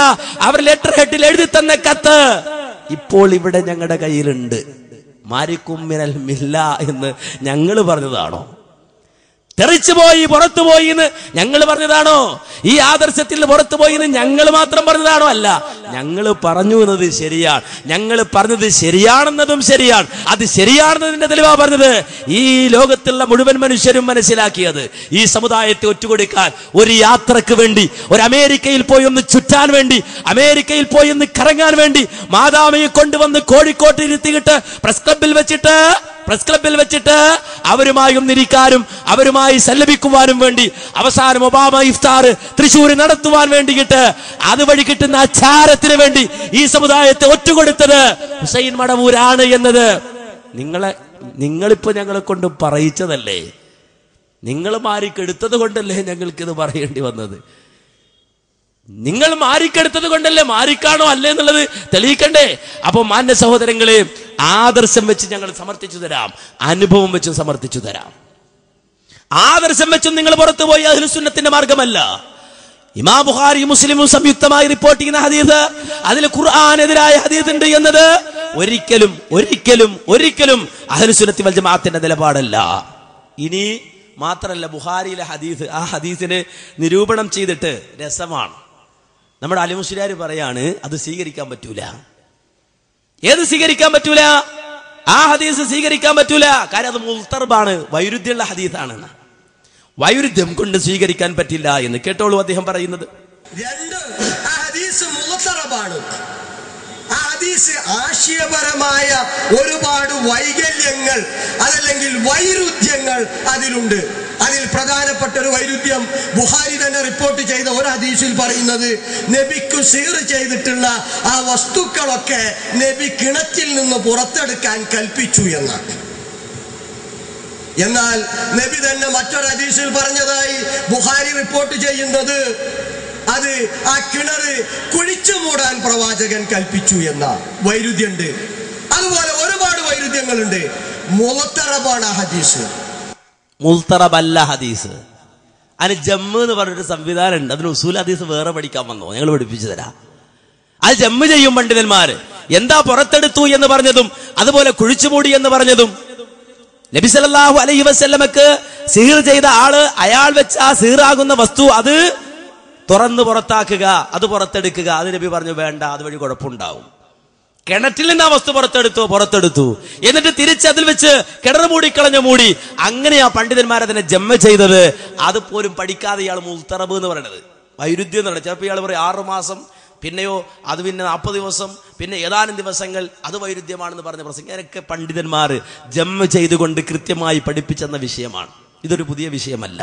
അവർ ലെറ്റർ ഹെഡിൽ എഴുതിത്തന്ന കത്ത് ഇപ്പോൾ ഇവിടെ ഞങ്ങളുടെ കയ്യിലുണ്ട്. മാരിക്കും മിനൽ മില്ല എന്ന് ഞങ്ങൾ പറഞ്ഞതാണോ? തെറിച്ചുപോയി പുറത്തുപോയി എന്ന് ഞങ്ങൾ പറഞ്ഞതാണോ? ഈ ആദർശത്തിൽ പുറത്തുപോയി എന്ന് ഞങ്ങൾ മാത്രം പറഞ്ഞതാണോ? അല്ല, ഞങ്ങൾ പറഞ്ഞു എന്നത് ശരിയാണ്, ഞങ്ങൾ പറഞ്ഞത് ശരിയാണെന്നതും ശരിയാണ്. അത് ശരിയാണെന്നതിന്റെ തെളിവാ പറഞ്ഞത്. ഈ ലോകത്തുള്ള മുഴുവൻ മനുഷ്യരും മനസ്സിലാക്കിയത് ഈ സമുദായത്തെ ഒറ്റുകൊടുക്കാൻ, ഒരു യാത്രക്ക് വേണ്ടി, ഒരു അമേരിക്കയിൽ പോയി ഒന്ന് ചുറ്റാൻ വേണ്ടി, അമേരിക്കയിൽ പോയി ഒന്ന് കറങ്ങാൻ വേണ്ടി മാതാമയെ കൊണ്ടുവന്ന് കോഴിക്കോട്ട് ഇരുത്തിയിട്ട് പ്രസ് ക്ലബിൽ വെച്ചിട്ട് അവരുമായി ഒന്നിരിക്കാനും അവരുമായി സല്ലപിക്കുവാനും വേണ്ടി അവസാനം ഒബാമ ഇഫ്താർ തൃശ്ശൂർ നടത്തുവാൻ വേണ്ടിയിട്ട് അതുവഴി കിട്ടുന്ന അച്ചാരത്തിന് വേണ്ടി ഈ സമുദായത്തെ ഒറ്റുകൊടുത്തത് ഹുസൈൻ മടവൂരാണ് എന്നത് നിങ്ങളിപ്പോ ഞങ്ങളെ കൊണ്ട് പറയിച്ചതല്ലേ? നിങ്ങൾ മാറിക്കെടുത്തത് കൊണ്ടല്ലേ ഞങ്ങൾക്കിത് പറയേണ്ടി വന്നത്? നിങ്ങൾ മാറിക്കെടുത്തത് കൊണ്ടല്ലേ? മാറിക്കാണോ അല്ലേ എന്നുള്ളത് തെളിയിക്കണ്ടേ? അപ്പൊ മാന്യ സഹോദരങ്ങളെ, ആദർശം വെച്ച് ഞങ്ങൾ സമർത്ഥിച്ചു തരാം, അനുഭവം വെച്ചും സമർത്ഥിച്ചു തരാം. ആദർശം വെച്ചും നിങ്ങൾ പുറത്തുപോയി അഹ്ലുസുന്നത്തിന്റെ മാർഗമല്ല. ഇമാം ബുഖാരി മുസ്ലിമും സംയുക്തമായി റിപ്പോർട്ട് ചെയ്യുന്ന ഹദീസ്, അതിൽ ഖുർആനെതിരായ ഹദീസ് ഉണ്ട് എന്നത് ഒരിക്കലും അഹ്ലുസുന്നത്തി വൽ ജമാഅത്തിന്റെ നിലപാടല്ല. ഇനി മാത്രല്ല, ബുഖാരിയിലെ ഹദീസ്, ആ ഹദീസിനെ നിരൂപണം ചെയ്തിട്ട് രസമാണ്. നമ്മുടെ അലി മുസ്ലിയാർ പറയാണ് അത് സ്വീകരിക്കാൻ പറ്റൂല. ഏത് സ്വീകരിക്കാൻ പറ്റൂല? ആ ഹദീസ് സ്വീകരിക്കാൻ പറ്റൂല. കാര്യം അത് മുൽത്തർബാണ്, വൈരുദ്ധ്യമുള്ള ഹദീസാണ്. വൈരുദ്ധ്യം കൊണ്ട് സ്വീകരിക്കാൻ പറ്റില്ല എന്ന് കേട്ടോളൂ അദ്ദേഹം പറയുന്നത്. ആശയപരമായ ഒരുപാട് വൈകല്യങ്ങൾ അതല്ലെങ്കിൽ വൈരുദ്ധ്യങ്ങൾ അതിലുണ്ട്. അതിൽ പ്രധാനപ്പെട്ട ഒരു വൈരുദ്ധ്യം ബുഖാരി തന്നെ റിപ്പോർട്ട് ചെയ്ത ഒരു ഹദീസിൽ പറയുന്നത്, നബിക്ക് സീർ ചെയ്തിട്ടുള്ള ആ വസ്തുക്കളൊക്കെ നബി കിണറ്റിൽ നിന്ന് പുറത്തെടുക്കാൻ കൽപ്പിച്ചു എന്നാണ്. എന്നാൽ നബി തന്നെ മറ്റൊരു ഹദീസിൽ പറഞ്ഞതായി ബുഖാരി റിപ്പോർട്ട് ചെയ്യുന്നത്, അത് ആ കിണറ് കുഴിച്ചു മൂടാൻ പ്രവാചകൻ കൽപ്പിച്ചു എന്ന വൈരുദ്ധ്യമുണ്ട്. അതുപോലെ ഒരുപാട് വൈരുദ്ധ്യങ്ങളുണ്ട്. മുൽത്തറബാണ് ഹദീസ്, മുൽത്തറബല്ല ഹദീസ്. അതിന് ജമ്മ് എന്ന് പറഞ്ഞൊരു സംവിധാനം ഉണ്ട്. അതിന് ഉസൂൽ ഹദീസ് വേറെ പഠിക്കാൻ വന്നോ? ഞങ്ങൾ പഠിപ്പിച്ചു തരാം. അത് ജമ്മ് ചെയ്യും പണ്ഡിതന്മാര്. എന്താ പുറത്തെടുത്തു എന്ന് പറഞ്ഞതും അതുപോലെ കുഴിച്ചുമൂടി എന്ന് പറഞ്ഞതും, നബി സല്ലല്ലാഹു അലൈഹി വസല്ലമക്ക് സിഹർ ചെയ്ത ആള് അയാൾ വെച്ച ആ സിഹറാകുന്ന വസ്തു അത് തുറന്ന് പുറത്താക്കുക, അത് പുറത്തെടുക്കുക. അത് നബി പറഞ്ഞു വേണ്ട, അതുവഴി കുഴപ്പമുണ്ടാവും. കിണറ്റിൽ നിന്ന് ആ വസ്തു പുറത്തെടുത്തു എന്നിട്ട് തിരിച്ചതിൽ വെച്ച് കിണർ മൂടി. അങ്ങനെയാ പണ്ഡിതന്മാരതിനെ ജമ്മ ചെയ്തത്. അതുപോലും പഠിക്കാതെ ഇയാൾ മുൽത്തറബ് എന്ന് പറയുന്നത്, വൈരുദ്ധ്യം എന്ന് പറയുന്നത്. ചിലപ്പോൾ ഇയാൾ പറയും 6 മാസം, പിന്നെയോ അത് പിന്നെ 40 ദിവസം, പിന്നെ ഏതാനും ദിവസങ്ങൾ, അത് വൈരുദ്ധ്യമാണെന്ന് പറഞ്ഞ പ്രസംഗം. ഇതൊക്കെ പണ്ഡിതന്മാർ ജമ്മ ചെയ്തുകൊണ്ട് കൃത്യമായി പഠിപ്പിച്ചെന്ന വിഷയമാണ്. ഇതൊരു പുതിയ വിഷയമല്ല.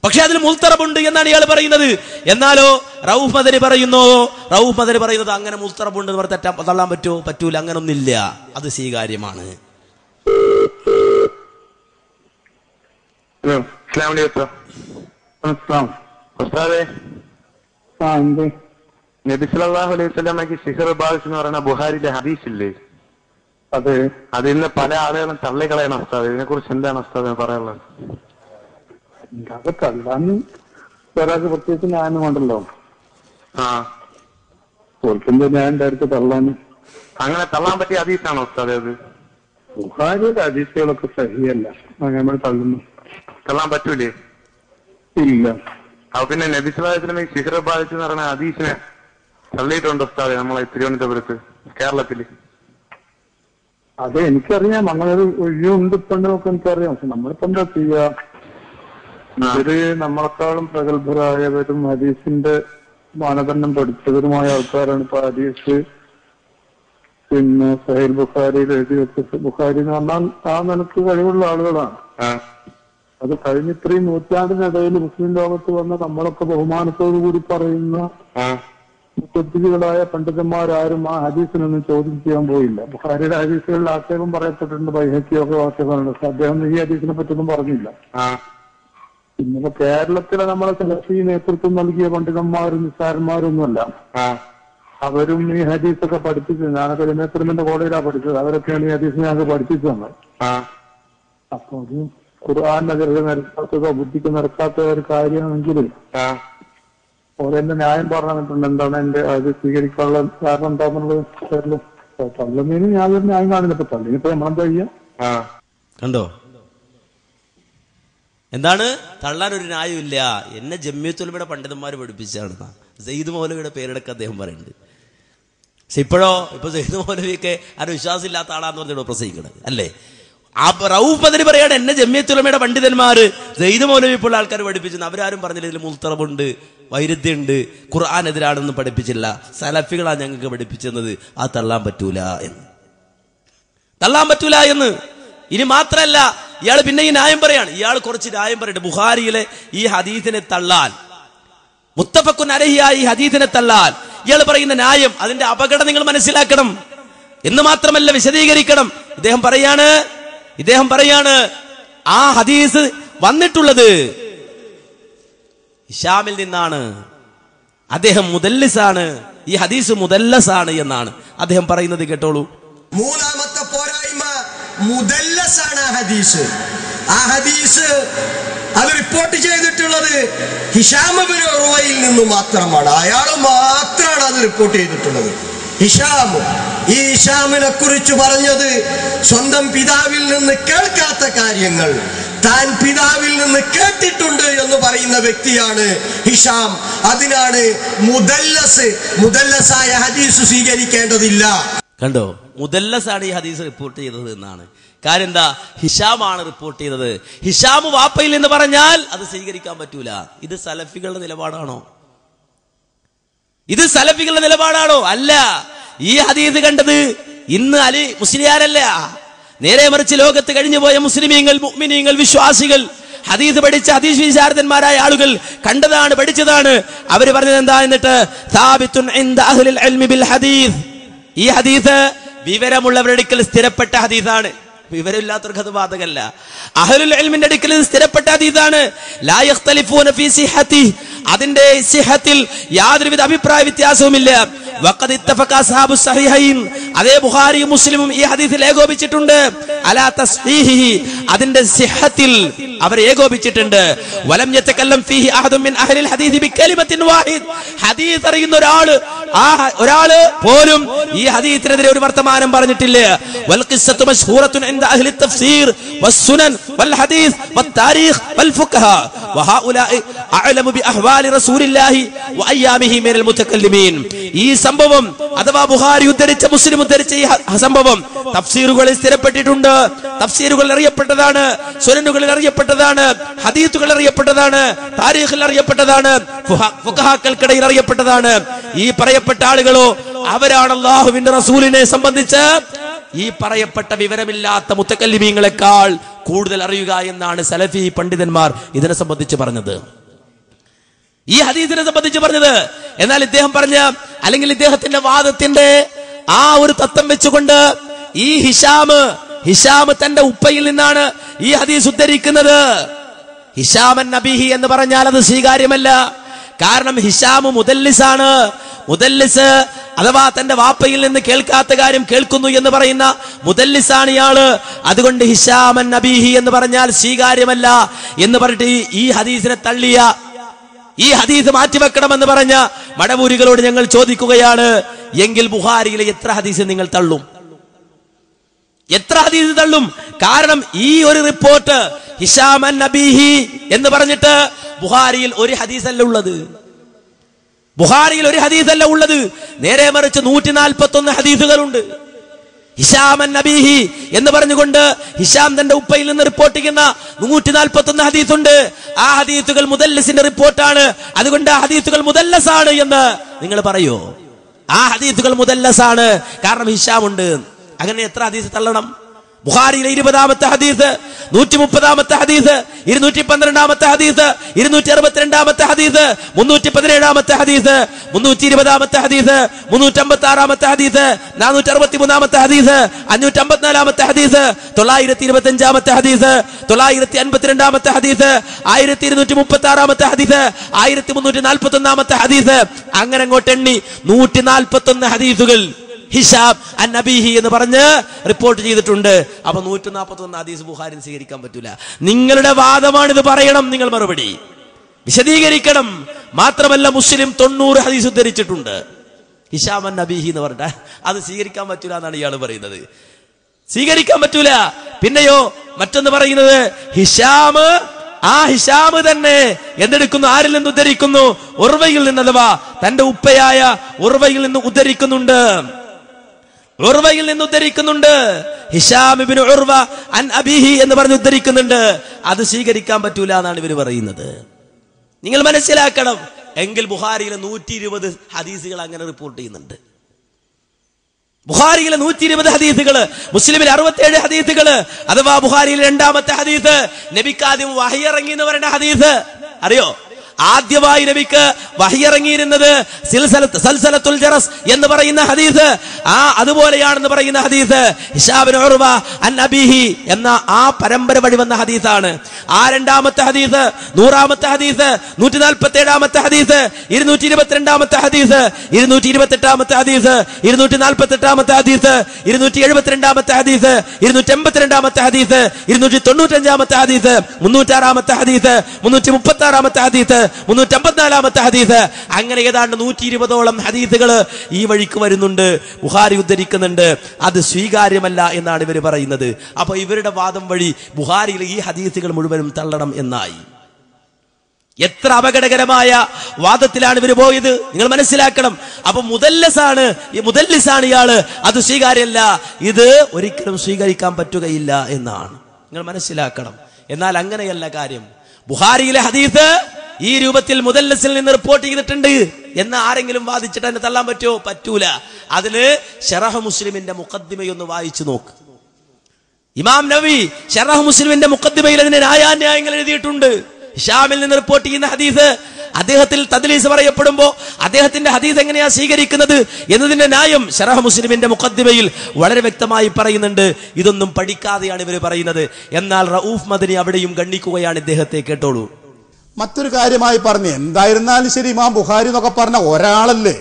പക്ഷെ അതിൽ മുൽത്തറബുണ്ട് എന്നാണ് ഇയാൾ പറയുന്നത്. എന്നാലോ റഊഫ് മദനി പറയുന്നത് അങ്ങനെ മുൽത്തറബുണ്ട് എന്ന് പറഞ്ഞാൽ തള്ളാൻ പറ്റുമോ? പറ്റൂല, അങ്ങനൊന്നില്ല, അത് സ്വീകാര്യമാണ്. ഹലോ, അസ്സലാമു അലൈക്കും. നബി സല്ലല്ലാഹു അലൈഹി വസല്ലമയ്ക്ക് സിഹർ ബാധിച്ചു എന്ന് പറയുന്ന ബുഹാരിയിലെ ഹദീസില്ലേ? അതെ. അത് ഇന്ന് പല ആളുകളും തള്ളിക്കളയണം ഉസ്താദ്. ഇതിനെ കുറിച്ച് എന്താണ് ഉസ്താദ് പറയാനുള്ളത്? അത് തള്ളാൻ ഒരാൾക്ക് പ്രത്യേകിച്ച് ന്യായമുണ്ടല്ലോ. ഓർക്കെന്തോ ഞാൻ അടുത്ത് തള്ളാൻ. അങ്ങനെ തള്ളാൻ പറ്റിയ ഹദീസാണോ ഉസ്താദ് അത്? ബുഖാരിയുടെ ഹദീസുകളൊക്കെ സഹിയല്ല, നമ്മൾ തള്ളുന്നു. തള്ളാൻ പറ്റൂലേ? ഇല്ല. അപ്പൊ പിന്നെ നബി സല്ലല്ലാഹു അലൈഹി വസല്ലം സിഹർ ബാധിച്ചു എന്ന് പറയുന്ന ഹദീസിനെ തള്ളിയിട്ടുണ്ട് ഉസ്താദ് നമ്മളെ തിരുവനന്തപുരത്ത്, കേരളത്തില്. അതെ, എനിക്കറിയാം അങ്ങനൊരു ഒഴിവുണ്ട് ഇപ്പൊക്കെ എനിക്കറിയാം. പക്ഷെ നമ്മളിപ്പോ എന്താ ചെയ്യാ? ഇവര് നമ്മളെക്കാളും പ്രഗത്ഭരായവരും ഹദീസിന്റെ മാനദണ്ഡം പഠിച്ചവരുമായ ആൾക്കാരാണ്. ഇപ്പൊ ഹദീസ് പിന്നെ സഹീൽ ബുഖാരിയിൽ എഴുതി വെച്ച ബുഖാരി എന്ന് പറഞ്ഞാൽ ആ നിലക്ക് കഴിവുള്ള ആളുകളാണ്. അത് കഴിഞ്ഞ ഇത്രയും നൂറ്റാണ്ടിനിടയിൽ മുസ്ലിം ലോകത്ത് വന്ന നമ്മളൊക്കെ ബഹുമാനത്തോടു കൂടി പറയുന്ന മുത്തദ്ദികളായ പണ്ഡിതന്മാരാരും ആ ഹദീസിനൊന്നും ചോദ്യം ചെയ്യാൻ പോയില്ല. ബുഖാരിയുടെ ഹദീസുകളിൽ ആക്ഷേപം പറയപ്പെട്ടിട്ടുണ്ട്, ബൈഹഖിയൊക്കെ ആക്ഷേപമുണ്ട്. അദ്ദേഹം ഈ ഹദീസിനെ പറ്റൊന്നും പറഞ്ഞില്ല. ഇന്നിപ്പോ കേരളത്തിലെ നമ്മളെ സലഫി നേതൃത്വം നൽകിയ പണ്ഡിതന്മാരും നിസ്സാരന്മാരൊന്നുമല്ല. അവരും ഈ ഹദീസൊക്കെ പഠിപ്പിച്ചു. ഞാനൊക്കെ ജമിഅത്തുൽ കോളേജിലാണ് പഠിച്ചത്. അവരൊക്കെയാണ് ഈ ഹദീസ് ഞങ്ങൾക്ക് പഠിപ്പിച്ചു തന്നത്. അപ്പൊ അത് ഖുർആന്റെ നിരക്കാത്തതോ ബുദ്ധിക്ക് നിരക്കാത്ത ഒരു കാര്യമാണെങ്കിൽ ഓരെന്റെ ന്യായം പറഞ്ഞിട്ടുണ്ട്. എന്താണ് എന്റെ അത് സ്വീകരിക്കാനുള്ള കാരണം എന്താന്നുള്ളത് തള്ളുന്നതിന് യാതൊരു ന്യായം കാണില്ല. ഇപ്പൊ തള്ളിനിപ്പോ നമ്മളെന്താ ചെയ്യാ? കണ്ടോ, എന്താണ് തള്ളാൻ ഒരു ന്യായമില്ല. എന്നെ ജമിഅത്തുൽ ഉലമയുടെ പണ്ഡിതന്മാർ പഠിപ്പിച്ചാണ്. സെയ്ദ് മൗലവിയുടെ പേരെടുക്ക് അദ്ദേഹം പറയുന്നുണ്ട്. പക്ഷെ ഇപ്പൊ സെയ്ദ് മൗലവിയൊക്കെ ആരും വിശ്വാസമില്ലാത്ത ആളാന്ന് പറഞ്ഞിട്ട് പ്രസംഗിക്കണത് അല്ലേ? ആ റൌഫ് ബദരി പറയാണ് എന്നെ ജമിഅത്തുൽ ഉലമയുടെ പണ്ഡിതന്മാര് സെയ്ദ് മൗലവി ഇപ്പോൾ ആൾക്കാർ പഠിപ്പിച്ചെന്ന്. അവരാരും പറഞ്ഞില്ല ഇതിൽ മുൽത്തറബുണ്ട്, വൈരുദ്ധ്യമുണ്ട്, ഖുർആൻ എതിരാണെന്നും പഠിപ്പിച്ചില്ല. സലഫികളാണ് ഞങ്ങൾക്ക് പഠിപ്പിച്ചെന്നത്. ആ തള്ളാൻ പറ്റൂല എന്ന്. ഇനി മാത്രല്ല, ഇയാൾ പിന്നെ ഈ ന്യായം പറയാണ്. ഇയാൾ കുറച്ച് ന്യായം പറയട്ടെ. ബുഖാരിയിലെ ഈ ഹദീസിനെ തള്ളാൻ, മുത്തഫഖുൻ അലൈഹിയായ ഈ ഹദീസിനെ തള്ളാൻ ഇയാൾ പറയുന്ന ന്യായം, അതിന്റെ അപകടം നിങ്ങൾ മനസ്സിലാക്കണം എന്ന് മാത്രമല്ല വിശദീകരിക്കണം. ഇദ്ദേഹം പറയാണ് ആ ഹദീസ് വന്നിട്ടുള്ളത് ഹിശാമിൽ നിന്നാണ്. അദ്ദേഹം മുദല്ലിസാണ്, ഈ ഹദീസ് മുദല്ലസാണ് എന്നാണ് അദ്ദേഹം പറയുന്നത്. കേട്ടോളൂ. മൂന്നാമത്തെ പോരായ്മ മുദല്ലസാണ് ആ ഹദീസ്. അത് റിപ്പോർട്ട് ചെയ്തിട്ടുള്ളത് ഹിശാം ഇബ്നു ഉർവയിൽ നിന്ന് മാത്രമാണ്. അയാൾ മാത്രമാണ് അത് റിപ്പോർട്ട് ചെയ്തിട്ടുള്ളത്. ഈ ഹിശാമിനെ കുറിച്ച് പറഞ്ഞത് സ്വന്തം പിതാവിൽ നിന്ന് കേൾക്കാത്ത കാര്യങ്ങൾ താൻ പിതാവിൽ നിന്ന് കേട്ടിട്ടുണ്ട് എന്ന് പറയുന്ന വ്യക്തിയാണ് ഹിശാം. അതിനാണ് മുദല്ലസായ ഹദീസ് സ്വീകരിക്കേണ്ടതില്ല. കണ്ടോ, മുദല്ലസാണ് ഈ ഹദീസ് റിപ്പോർട്ട് ചെയ്തത് എന്നാണ്. കാര്യം എന്താ? ഹിശാമാണ് റിപ്പോർട്ട് ചെയ്തത്. ഹിശാം വാപ്പയിൽ എന്ന് പറഞ്ഞാൽ അത് സ്വീകരിക്കാൻ പറ്റൂല. ഇത് സലഫികളുടെ നിലപാടാണോ? അല്ല. ഈ ഹദീസ് കണ്ടത് ഇന്ന് അലി മുസ്ലിയാരല്ല, നേരെ മറിച്ച് ലോകത്ത് കഴിഞ്ഞു പോയ മുസ്ലിമീങ്ങൾ, മുഅ്മിനീങ്ങൾ, വിശ്വാസികൾ, ഹദീസ് പഠിച്ച ഹദീസ് വിശാരദന്മാരായ ആളുകൾ കണ്ടതാണ്, പഠിച്ചതാണ്. അവര് പറഞ്ഞത് എന്താ? എന്നിട്ട് സാബിത്തുൻ ഇൻദ അഹ്ലിൽ ഇൽമി ബിൽ ഹദീസ്, ഈ ഹദീസ് വിവരമുള്ളവരുടെ അടുക്കൽ സ്ഥിരപ്പെട്ട ഹദീസാണ്. വിവരമില്ലാത്തവർക്ക് അത് ബാധകമല്ല. അഹ്ലുൽ ഇൽമിന്റെ അടുക്കൽ സ്ഥിരപ്പെട്ട ഹദീസാണ്. ലാ യഖ്തലിഫൂന ഫീ സിഹ്ഹതി, അതിന്റെ സിഹത്തിൽ യാതൊരുവിധ അഭിപ്രായ വ്യത്യാസവുമില്ല. വഖദ് ഇത്തഫഖ അസ്ഹാബു സഹീഹൈൻ, അതേ ബുഖാരിയും മുസ്ലിമും ഈ ഹദീസിൽ ഏകോപിച്ചിട്ടുണ്ട്. അലാ തസ്ഹീഹിഹി, അതിന്റെ സിഹത്തിൽ അവർ ഏകോപിച്ചിട്ടുണ്ട്. വലം യതകല്ലം ഫീഹി അഹദുൻ മിൻ അഹ്ലിൽ ഹദീസ് ബികലിമത്തിൻ വാഹിദ്, ഹദീസ് അറിയുന്ന ഒരാള് പോലും ഈ ഹദീസിനെതിരെ ഒരു വർത്തമാനം പറഞ്ഞിട്ടില്ല. വൽ ഖിസ്സത്തു മശ്ഹൂറത്തുൻ ഇൻദ അഹ്ലി തഫ്സീർ വസ്സുനൻ വൽ ഹദീസ് വത്താരീഖ് വൽ ഫുഖഹാ വഹഉലാഇ അഅലമു ബിഅഹ്വാലി റസൂലില്ലാഹി വഅയ്യാമിഹി മിനൽ മുതകല്ലിമീൻ. ഈ സംഭവം അഥവാ ബുഖാരി ഉദ്ധരിച്ച, മുസ്ലിം ഉദ്ധരിച്ച ഈ സംഭവം തഫ്സീറുകളിൽ സ്ഥിരപ്പെട്ടിട്ടുണ്ട്. തഫ്സീറുകളിൽ അറിയപ്പെട്ടതാണ്, സുനനുകളിൽ അറിയപ്പെട്ടതാണ്, ഹദീസുകളിൽ അറിയപ്പെട്ടതാണ്, താരീഖിൽ അറിയപ്പെട്ടതാണ്, ഫുഖഹാക്കൾക്കിടയിൽ അറിയപ്പെട്ടതാണ്. ഈ പറയപ്പെട്ട ആളുകളോ അവരാണ് അല്ലാഹുവിന്റെ റസൂലിനെ സംബന്ധിച്ച് ഈ പറയപ്പെട്ട വിവരമില്ലാത്ത മുത്തക്കല്ലിമീങ്ങളെക്കാൾ കൂടുതൽ അറിയുക എന്നാണ് സലഫി പണ്ഡിതന്മാർ ഇതിനെ സംബന്ധിച്ച് പറഞ്ഞത്, ഈ ഹദീസിനെ സംബന്ധിച്ച് പറഞ്ഞത്. എന്നാൽ ഇദ്ദേഹം പറഞ്ഞ, അല്ലെങ്കിൽ ഇദ്ദേഹത്തിന്റെ വാദത്തിന്റെ ആ ഒരു തത്വം വെച്ചുകൊണ്ട് ഈ ഹിശാം തന്റെ ഉപ്പയിൽ നിന്നാണ് ഈ ഹദീസ് ഉദ്ധരിക്കുന്നത്. ഹിശാമൻ നബിഹി എന്ന് പറഞ്ഞാൽ അത് സ്വീകാര്യമല്ല. കാരണം ഹിശാം മുദല്ലിസാണ്. മുദല്ലിസ് അഥവാ തന്റെ വാപ്പയിൽ നിന്ന് കേൾക്കാത്ത കാര്യം കേൾക്കുന്നു എന്ന് പറയുന്ന മുദല്ലിസാണ് ഇയാള്. അതുകൊണ്ട് ഹിശാമൻ നബീഹി എന്ന് പറഞ്ഞാൽ സ്വീകാര്യമല്ല എന്ന് പറഞ്ഞിട്ട് ഈ ഹദീസിനെ തള്ളിയ, ഈ ഹദീസ് മാറ്റിവെക്കണമെന്ന് പറഞ്ഞ മടവൂരികളോട് ഞങ്ങൾ ചോദിക്കുകയാണ്, എങ്കിൽ ബുഖാരിയിലെ എത്ര ഹദീസ് നിങ്ങൾ തള്ളും? എത്ര ഹദീസ് തള്ളും? കാരണം ഈ ഒരു റിപ്പോർട്ട് ഹിശാമൻ നബീഹി എന്ന് പറഞ്ഞിട്ട് ബുഖാരിയിൽ ഒരു ഹദീസല്ല ഉള്ളത്. ബുഖാരിയിൽ ഒരു ഹദീസല്ല ഉള്ളത്, നേരെ മറിച്ച് 141 ഹദീസുകളുണ്ട്. ഹിശാമൻ നബീഹി എന്ന് പറഞ്ഞുകൊണ്ട് ഹിശാം തന്റെ ഉപ്പയിൽ നിന്ന് റിപ്പോർട്ട് ചെയ്യുന്ന 141 ഹദീസുണ്ട്. ആ ഹദീസുകൾ മുദല്ലിസിന്റെ റിപ്പോർട്ടാണ്. അതുകൊണ്ട് ആ ഹദീസുകൾ മുദല്ലസാണ് എന്ന് നിങ്ങൾ പറയോ? ആ ഹദീസുകൾ മുദല്ലസാണ്, കാരണം ഹിശാം ഉണ്ട്. അങ്ങനെ എത്ര ഹദീസ് തള്ളണം? ബുഖാരിയിലെ 20-ാമത്തെ ഹദീസ്, 130-ാമത്തെ ഹദീസ്, 212-ാമത്തെ ഹദീസ്, 262-ാമത്തെ ഹദീസ്, 317-ാമത്തെ ഹദീസ്, 320-ാമത്തെ ഹദീസ്, 356-ാമത്തെ ഹദീസ്, 463-ാമത്തെ ഹദീസ്, 554-ാമത്തെ ഹദീസ്, 925-ാമത്തെ ഹദീസ്, 952-ാമത്തെ ഹദീസ്, 1236-ാമത്തെ ഹദീസ്, 1341-ാമത്തെ ഹദീസ്, അങ്ങനെ അങ്ങോട്ട് എണ്ണി 141 ഹദീസുകൾ ഹിശാം അൻ-നബീഹി എന്ന് പറഞ്ഞ് റിപ്പോർട്ട് ചെയ്തിട്ടുണ്ട്. അപ്പൊ 141 ഹദീസ് ബുഖാരിയിൽ സ്വീകരിക്കാൻ പറ്റൂല. നിങ്ങളുടെ വാദമാണിത്, പറയണം, നിങ്ങൾ മറുപടി വിശദീകരിക്കണം. മാത്രമല്ല മുസ്ലിം 90 ഹദീസ് ഉദ്ധരിച്ചിട്ടുണ്ട് ഹിശാം അൻ-നബീഹി എന്ന് പറഞ്ഞിട്ട്. അത് സ്വീകരിക്കാൻ പറ്റൂല എന്നാണ് ഇയാൾ പറയുന്നത്. സ്വീകരിക്കാൻ പറ്റൂല. പിന്നെയോ മറ്റൊന്ന് പറയുന്നത്, ആ ഹിശാം തന്നെ എന്തെടുക്കുന്നു? ആരിൽ നിന്ന് ഉദ്ധരിക്കുന്നു? ഉർവയിൽ നിന്ന്, അഥവാ തന്റെ ഉപ്പയായ ഉർവയിൽ നിന്ന് ഉദ്ധരിക്കുന്നുണ്ട്. ഉർവയിൽ നിന്ന് ഉദ്ധരിക്കുന്നുണ്ട്. ഹിശാം ഇബ്നു ഉർവ അൻ അബീഹി എന്ന് പറഞ്ഞ് ഉദ്ധരിക്കുന്നുണ്ട്. അത് സ്വീകരിക്കാൻ പറ്റൂല എന്നാണ് ഇവർ പറയുന്നത്. നിങ്ങൾ മനസ്സിലാക്കണം. എങ്കിൽ ബുഖാരിയിലെ 120 ഹദീസുകൾ അങ്ങനെ റിപ്പോർട്ട് ചെയ്യുന്നുണ്ട്. ബുഖാരിയിലെ 120 ഹദീസുകൾ, മുസ്ലിമിലെ 67 ഹദീസുകൾ. അഥവാ ബുഖാരിയിലെ 2-ാമത്തെ ഹദീസ്, നബിക്ക് ആദ്യം വഹി ഇറങ്ങി എന്ന് പറയുന്ന ഹദീസ് അറിയോ? ആദ്യമായി നബിക്ക് വഹി ഇറങ്ങിയിരുന്നത് സൽസലത്തുൽ ജറസ് എന്ന് പറയുന്ന ഹദീസ്, അതുപോലെയാണെന്ന് പറയുന്ന ഹദീസ് ഹിശാം ഇബ്നു ഉർവ അൻ അബീഹി എന്ന ആ പരമ്പര വഴി വന്ന ഹദീസാണ്. ആ 2-ാമത്തെ ഹദീസ്, 100-ാമത്തെ ഹദീസ്, 147-ാമത്തെ ഹദീസ്, 222-ാമത്തെ ഹദീസ്, 228-ാമത്തെ ഹദീസ്, 248-ാമത്തെ ഹദീസ്, 272-ാമത്തെ ഹദീസ്, 282-ാമത്തെ ഹദീസ്, 295-ാമത്തെ ഹദീസ്, 306-ാമത്തെ ഹദീസ്, 336-ാമത്തെ ഹദീസ്, 354-ാമത്തെ ഹദീസ്, അങ്ങനെ ഏതാണ്ട് 120ഓളം ഹദീസുകൾ ഈ വഴിക്ക് വരുന്നുണ്ട്, ബുഖാരി ഉദ്ധരിക്കുന്നുണ്ട്. അത് സ്വീകാര്യമല്ല എന്നാണ് ഇവർ പറയുന്നത്. അപ്പൊ ഇവരുടെ വാദം വഴി ബുഖാരിയിലെ ഈ ഹദീസുകൾ മുഴുവനും തള്ളണം എന്നായി. എത്ര അപകടകരമായ വാദത്തിലാണ് ഇവർ പോയത്, നിങ്ങൾ മനസ്സിലാക്കണം. അപ്പൊ മുദല്ലിസാണ് ഇയാള്, അത് സ്വീകാര്യമല്ല, ഇത് ഒരിക്കലും സ്വീകരിക്കാൻ പറ്റുകയില്ല എന്നാണ് നിങ്ങൾ മനസ്സിലാക്കണം. എന്നാൽ അങ്ങനെയല്ല കാര്യം. ബുഖാരിയിലെ ഹദീസ് ഈ രൂപത്തിൽ മുദല്ലസിൽ നിന്ന് റിപ്പോർട്ട് ചെയ്തിട്ടുണ്ട് എന്ന് ആരെങ്കിലും വാദിച്ചിട്ട് അതിനെ തള്ളാൻ പറ്റുമോ? പറ്റൂല. അതിന് ശറഹ് മുസ്ലിമിന്റെ മുഖദ്ദിമയൊന്ന് വായിച്ചു നോക്ക്. ഇമാം നവവി ശറഹ് മുസ്ലിമിന്റെ മുഖദ്ദിമയിൽ അതിന് ന്യായാന്യായങ്ങൾ എഴുതിയിട്ടുണ്ട്. ഹിശാമിൽ നിന്ന് റിപ്പോർട്ട് ചെയ്യുന്ന ഹദീസ്, അദ്ദേഹത്തിൽ തദ്ലീസ് പറയപ്പെടുമ്പോ അദ്ദേഹത്തിന്റെ ഹദീസ് എങ്ങനെയാ സ്വീകരിക്കുന്നത് എന്നതിന്റെ ന്യായം ശറഹ് മുസ്ലിമിന്റെ മുഖദ്ദിമയിൽ വളരെ വ്യക്തമായി പറയുന്നുണ്ട്. ഇതൊന്നും പഠിക്കാതെയാണ് ഇവർ പറയുന്നത്. എന്നാൽ റഊഫ് മദനി അവിടെയും ഗണ്ണിക്കുകയാണ് ഇദ്ദേഹത്തെ. കേട്ടോളൂ. മറ്റൊരു കാര്യമായി പറഞ്ഞു, എന്തായിരുന്നാലും ശരി, ഇമാം ബുഖാരി എന്നൊക്കെ പറഞ്ഞ ഒരാളല്ലേ,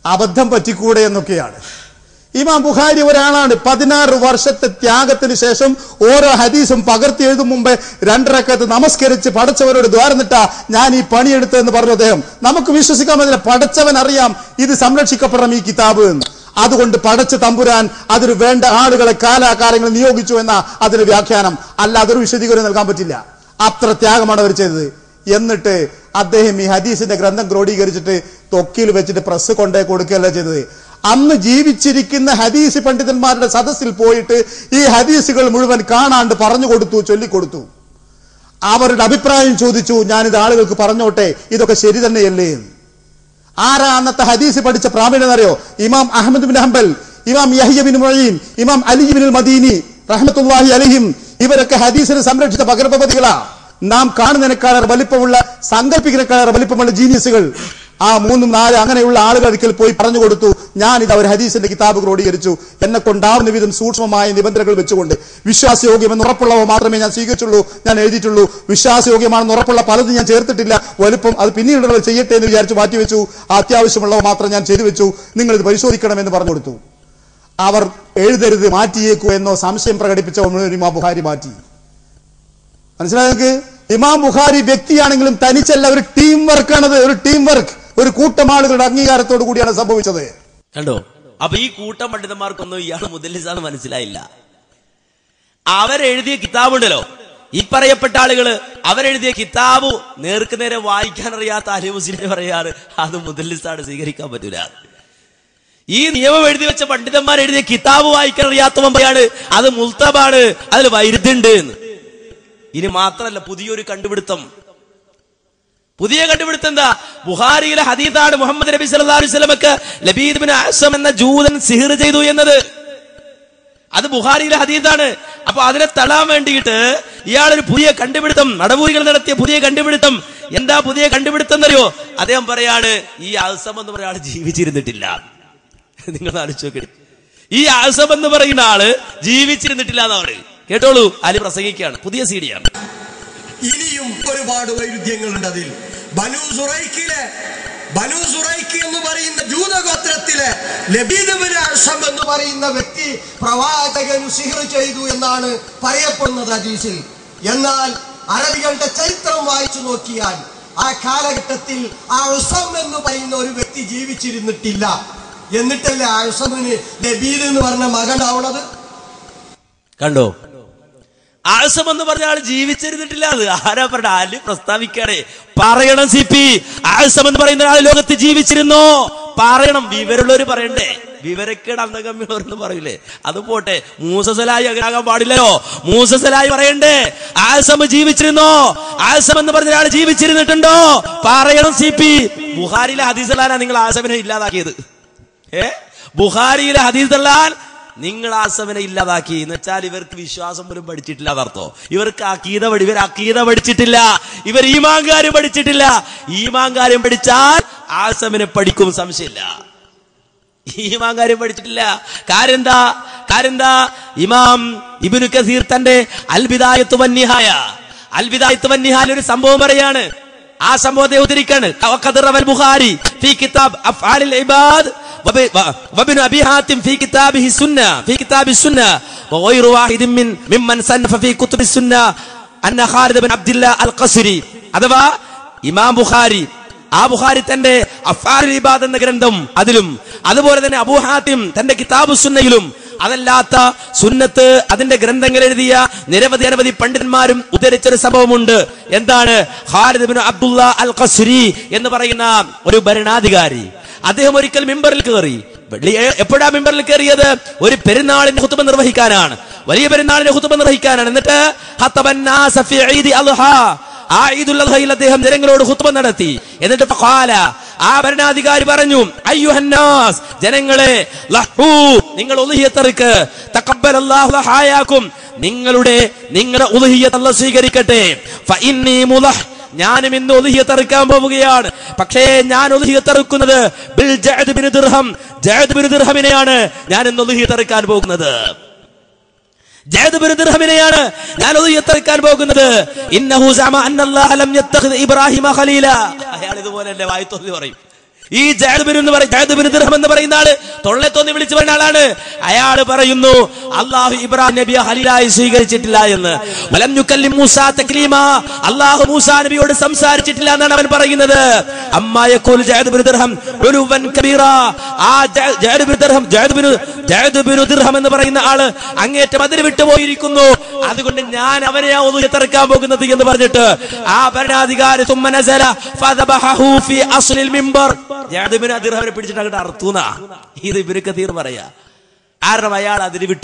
അബദ്ധം പറ്റിക്കൂടെ എന്നൊക്കെയാണ്. ഇമാം ബുഖാരി ഒരാളാണ്. 16 വർഷത്തെ ത്യാഗത്തിന് ശേഷം ഓരോ ഹദീസും പകർത്തി എഴുതും മുമ്പേ 2 റക്അത്ത് നമസ്കരിച്ച് പടച്ചവരോട് ദ്വാരന്നിട്ടാ ഞാൻ ഈ പണിയെടുത്തതെന്ന് പറഞ്ഞു അദ്ദേഹം. നമുക്ക് വിശ്വസിക്കാൻ പറ്റില്ല. പടച്ചവൻ അറിയാം ഇത് സംരക്ഷിക്കപ്പെടണം ഈ കിതാബ് എന്ന്. അതുകൊണ്ട് പടച്ച തമ്പുരാൻ അതിന് വേണ്ട ആളുകളെ കാലാകാലങ്ങൾ നിയോഗിച്ചു എന്ന അതിന് വ്യാഖ്യാനം. അല്ല, അതൊരു വിശദീകരണം നൽകാൻ പറ്റില്ല. അത്ര ത്യാഗമാണ് അവർ ചെയ്തത്. എന്നിട്ട് അദ്ദേഹം ഈ ഹദീസിന്റെ ഗ്രന്ഥം ക്രോഡീകരിച്ചിട്ട് തൊക്കിയിൽ വെച്ചിട്ട് പ്രസ് കൊണ്ടേ കൊടുക്കുകയല്ല ചെയ്തത്. അന്ന് ജീവിച്ചിരിക്കുന്ന ഹദീസ് പണ്ഡിതന്മാരുടെ സദസ്സിൽ പോയിട്ട് ഈ ഹദീസുകൾ മുഴുവൻ കാണാണ്ട് പറഞ്ഞു കൊടുത്തു, ചൊല്ലിക്കൊടുത്തു. അവരുടെ അഭിപ്രായം ചോദിച്ചു. ഞാനിത് ആളുകൾക്ക് പറഞ്ഞോട്ടെ, ഇതൊക്കെ ശരി തന്നെയല്ലേ? ആരാ അന്നത്തെ ഹദീസ് പഠിച്ച പ്രാവീണ്യനറിയോ? ഇമാം അഹ്മദ് ബിൻ ഹംബൽ, ഇമാം യഹ്യ ബിൻ മുഈൻ, ഇമാം അലി ബിൻ മദീനി റഹ്മത്തുള്ളാഹി അലൈഹിം. ഇവരൊക്കെ ഹദീസിനെ സംരക്ഷിച്ച പകർപ്പതികളാ. നാം കാണുന്നതിനേക്കാളേറെ വലിപ്പമുള്ള, സങ്കല്പിക്കുന്നതിനേക്കാളേറെ വലിപ്പമുള്ള ജീനിയസുകൾ. ആ 3, 4 അങ്ങനെയുള്ള ആളുകൾക്കിൽ പോയി പറഞ്ഞു കൊടുത്തു, ഞാനിത് അവർ ഹദീസിന്റെ കിതാബ് ക്രോഡീകരിച്ചു, എന്നെ കൊണ്ടാവുന്ന വിധം സൂക്ഷ്മമായ നിബന്ധനകൾ വെച്ചുകൊണ്ട് വിശ്വാസയോഗ്യമെന്ന് ഉറപ്പുള്ളവ മാത്രമേ ഞാൻ സ്വീകരിച്ചുള്ളൂ, ഞാൻ എഴുതിയിട്ടുള്ളൂ. വിശ്വാസയോഗ്യമാണെന്ന് ഉറപ്പുള്ള പലതും ഞാൻ ചേർത്തിട്ടില്ല, വലുപ്പം അത് പിന്നീടുള്ളവർ ചെയ്യട്ടെ എന്ന് വിചാരിച്ച് മാറ്റിവെച്ചു. അത്യാവശ്യമുള്ളവ മാത്രം ഞാൻ ചെയ്തു വെച്ചു, നിങ്ങളിത് പരിശോധിക്കണമെന്ന് പറഞ്ഞു കൊടുത്തു. അവർ എഴുതരുത്, മാറ്റിയേക്കൂ എന്നോ സംശയം പ്രകടിപ്പിച്ച ഇമാം ബുഖാരി മാറ്റി. മനസ്സിലായെങ്കിൽ ഇമാം ബുഖാരി വ്യക്തിയാണെങ്കിലും തനിച്ചല്ല, ഒരു ടീം വർക്കാണത്. ഒരു ടീം വർക്ക്, ഒരു കൂട്ടം ആളുകളുടെ അംഗീകാരത്തോടു കൂടിയാണ് സംഭവിച്ചത്. കണ്ടോ? അപ്പൊ ഈ കൂട്ടം പണ്ഡിതന്മാർക്കൊന്നും ഇയാൾ മുദല്ലിസാന്ന് മനസ്സിലായില്ല. അവരെഴുതിയ കിതാബുണ്ടല്ലോ, ഈ പറയപ്പെട്ട ആളുകള് അവരെഴുതിയ കിതാബ് നേർക്ക് നേരെ വായിക്കാൻ അറിയാത്ത അലി മുസ്ലിം പറയാറ് അത് മുദല്ലിസാണ്, സ്വീകരിക്കാൻ പറ്റൂല. ഈ നിയമം എഴുതി വെച്ച പണ്ഡിതന്മാർ എഴുതിയ കിതാബ് വായിക്കാൻ അറിയാത്തവൻ പറയാണ് അത് മുൽത്തബാണ്, അതിൽ വൈരുദ്ധ്യമുണ്ട് എന്ന്. ഇനി മാത്രല്ല പുതിയൊരു കണ്ടുപിടുത്തം. പുതിയ കണ്ടുപിടുത്തം എന്താ? ബുഖാരിയിലെ ഹദീസാണ് മുഹമ്മദ് നബി സല്ലല്ലാഹു അലൈഹി വസല്ലമക്ക് ലബീദ് ബിൻ അസ്സം എന്ന ജൂതൻ സിഹ്ർ ചെയ്തു എന്നത്. അത് ബുഖാരിയിലെ ഹദീസാണ്. അപ്പൊ അതിനെ തള്ളാൻ വേണ്ടിയിട്ട് ഇയാളൊരു പുതിയ കണ്ടുപിടുത്തം, നടപൂരികൾ നടത്തിയ പുതിയ കണ്ടുപിടുത്തം. എന്താ പുതിയ കണ്ടുപിടുത്തം എന്നറിയോ? അദ്ദേഹം പറയാണ് ഈ അസ്സം എന്ന് പറയുന്ന ആള് ജീവിച്ചിരുന്നിട്ടില്ല. നിങ്ങൾ ആലോചിച്ച് നോക്കട്ടെ, ഈ അസ്സം എന്ന് പറയുന്ന ആള് ജീവിച്ചിരുന്നിട്ടില്ല എന്നാ പറയും. കേട്ടോളൂ, അലി പ്രസംഗിക്കുകയാണ്, പുതിയ സീഡിയാണ്. ഇനിയും ഒരുപാട് വൈരുദ്ധ്യങ്ങളുണ്ട് അതിൽ. ബനൂ സുറൈഖ് എന്ന് പറയുന്ന ജൂതഗോത്രത്തിലെ ലബീദ് ബിൻ അസ്സം എന്ന് പറയുന്ന വ്യക്തി പ്രവാചകൻ സിഹ്ർ ചെയ്തു എന്നാണ് പറയപ്പെടുന്നത് ഹദീസിൽ. എന്നാൽ അറബികളുടെ ചരിത്രം വായിച്ചു നോക്കിയാൽ ആ കാലഘട്ടത്തിൽ അസ്സം എന്ന് പറയുന്ന ഒരു വ്യക്തി ജീവിച്ചിരുന്നിട്ടില്ല. എന്നിട്ടല്ലേ അസ്സമിന് ലബീദ് എന്ന് പറഞ്ഞ മകനാവുന്നത്. കണ്ടോ? ആസം എന്ന് പറഞ്ഞ ആൾ ജീവിച്ചിരുന്നിട്ടില്ല. അത് ആരാ പറഞ്ഞ? അലി പ്രസ്താവിക്കാണേ. പറയണം CP, ആസം എന്ന് പറയുന്ന ആൾ ലോകത്ത് ജീവിച്ചിരുന്നോ? പറയണം. വിവരമുള്ളവര് പറയണ്ടേ? വിവരക്കേട് അന്തഗമ്യമുള്ളവരെന്ന് പറയില്ലേ? അത് പോട്ടെ, മൂസസലായി ആകാൻ പാടില്ലല്ലോ. മൂസസലായി പറയണ്ടേ? ആസം ജീവിച്ചിരുന്നോ? ആസം എന്ന് പറഞ്ഞ ആൾ ജീവിച്ചിരുന്നിട്ടുണ്ടോ? പറയണം CP. ബുഖാരിയിലെ ഹദീസിലാണ് നിങ്ങൾ ആസമിനെ ഇല്ലാതാക്കിയത്. ബുഖാരിയിലെ ഹദീസിലാണ് നിങ്ങൾ ആസമിനെ ഇല്ലാതാക്കി എന്ന് വെച്ചാൽ ഇവർക്ക് വിശ്വാസം പോലും പഠിച്ചിട്ടില്ല എന്നർത്ഥോ. ഇവർക്ക് ഇവർ അഖീദ പഠിച്ചിട്ടില്ല, ഇവർ ഈമാൻകാര്യം പഠിച്ചിട്ടില്ല. ഈമാൻകാര്യം പഠിച്ചാൽ ആസമിനെ പഠിക്കും, സംശയമില്ല. ഈമാൻകാര്യം പഠിച്ചിട്ടില്ല. കാര്യം എന്താ? ഇമാം ഇബ്നു കസീർ തന്റെ അൽ ബിദായത്തു വന്നിഹായ ഒരു സംഭവം പറയാണ്. ആ സംഭവത്തെ ഉദ്ധരിക്കാണ്. ബുഖാരി ഫീ കിതാബ് അഫ്ആലിൽ ഇബാദ് وابن أبي حاتم في كتاب السنة وغير واحد ممن صنف في كتب السنة أن خالد بن عبد الله القصري അഥവാ ഇമാം ബുഖാരി, ആ ബുഖാരി തന്റെ അഫ്ആലുൽ ഇബാദ് എന്ന ഗ്രന്ഥം അതിലും, അതുപോലെ തന്നെ അബൂ ഹാത്തിം തന്റെ കിതാബു സുന്നയിലും, അതല്ലാത്ത സുന്നത്ത് അതിന്റെ ഗ്രന്ഥങ്ങൾ എഴുതിയ അനവധി പണ്ഡിതന്മാരും ഉദ്ധരിച്ചൊരു സംഭവമുണ്ട്. എന്താണ്? ഖാലിദ് ഇബ്നു അബ്ദുല്ല അൽ ഖസ്രി എന്ന് പറയുന്ന ഒരു ഭരണാധികാരി, അദ്ദേഹം ഒരിക്കൽ മിമ്പറിൽ കയറി. എപ്പോഴാ മിമ്പറിൽ കയറിയത്? ഒരു പെരുന്നാളിന്റെ ഖുതുബ നിർവഹിക്കാനാണ്, വലിയ പെരുന്നാളിന്റെ ഖുതുബ നിർവഹിക്കാനാണ്. എന്നിട്ട് ആ ഈദുൽ അദ്ഹയിൽ അദ്ദേഹം ജനങ്ങളോട് ഖുതുബ നടത്തി. എന്നിട്ട് ഖാല, ആ ഭരണാധികാരി പറഞ്ഞു, അയ്യുഹന്നാസ്, ജനങ്ങളെ, ലഹൂ, നിങ്ങൾ ഉദ്ഹിയത്ത് അറുക്ക്, തഖബ്ബലല്ലാഹു ലഹായാകും, നിങ്ങളുടെ ഉദ്ഹിയത്ത് അല്ലാഹു സ്വീകരിക്കട്ടെ. ഫഇന്നി മുലഹ്, ഞാനും ഇന്ന് ഉദ്ഹിയത്ത് അറുക്കാൻ പോവുകയാണ്. പക്ഷേ ഞാൻ ഉദ്ഹിയത്ത് അറുക്കുന്നത് ബിൽ ജഅദ് ബിൻ ദിർഹമിനെയാണ് ഞാൻ ഇന്ന് ഉദ്ഹിയത്ത് അറുക്കാൻ പോകുന്നത്. ജഅദ് ബിൻ ദിർഹമിനെയാണ് ഞാൻ ഉദ്ഹിയത്ത് അറുക്കാൻ പോകുന്നത്. ഇന്നഹു സഅമ അന്നല്ലാഹ ലം യത്തഖിദ് ഇബ്രാഹിമ ഖലീല. അയാൾ ഇതുപോലെയല്ലേ വായിത്തോന്നി പറയും. ഈ ജഅദ് ബിൻ ദിർഹം എന്ന് പറയുന്ന ആള് തൊള്ളത്തോന്നി വിളിച്ചു പറഞ്ഞ ആളാണ്. അയാൾ പറയുന്നു അല്ലാഹു ഇബ്രാഹിം നബിയെ ഖലീലായി സ്വീകരിച്ചിട്ടില്ല എന്ന്. വലം യുകല്ലിം മൂസാ തക്ലീമാ, അല്ലാഹു മൂസാ നബിയോട് സംസാരിച്ചിട്ടില്ല എന്നാണ് അവൻ പറയുന്നത്. അമ്മാ യഖൂൽ ജഅദ് ബിൻ ദിർഹം ഉലുവൻ കബീറാ, ആ ജഅദ് ബിൻ ദിർഹം എന്ന് പറയുന്ന ആള് അങ്ങേറ്റം അതിര് വിട്ടുപോയിരിക്കുന്നു. അതുകൊണ്ട് ഞാൻ അവനെ ഉദ്ഹിയത്തെറുക്കാൻ പോകുന്നത് എന്ന് പറഞ്ഞിട്ട് ആ ഭരണാധികാരി സുമ്മ നസല ഫദബഹു ഫീ അസ്ലിൽ മിമ്പർ, ജഅദ് ബിൻ ദിർഹമിനെ പിടിച്ചിട്ട് അങ്ങോട്ട് അറുത്തുന്ന ഇത് ഇബ്നു കസീർ പറയാ. കാരണം അയാൾ അതിര് വിട്ടു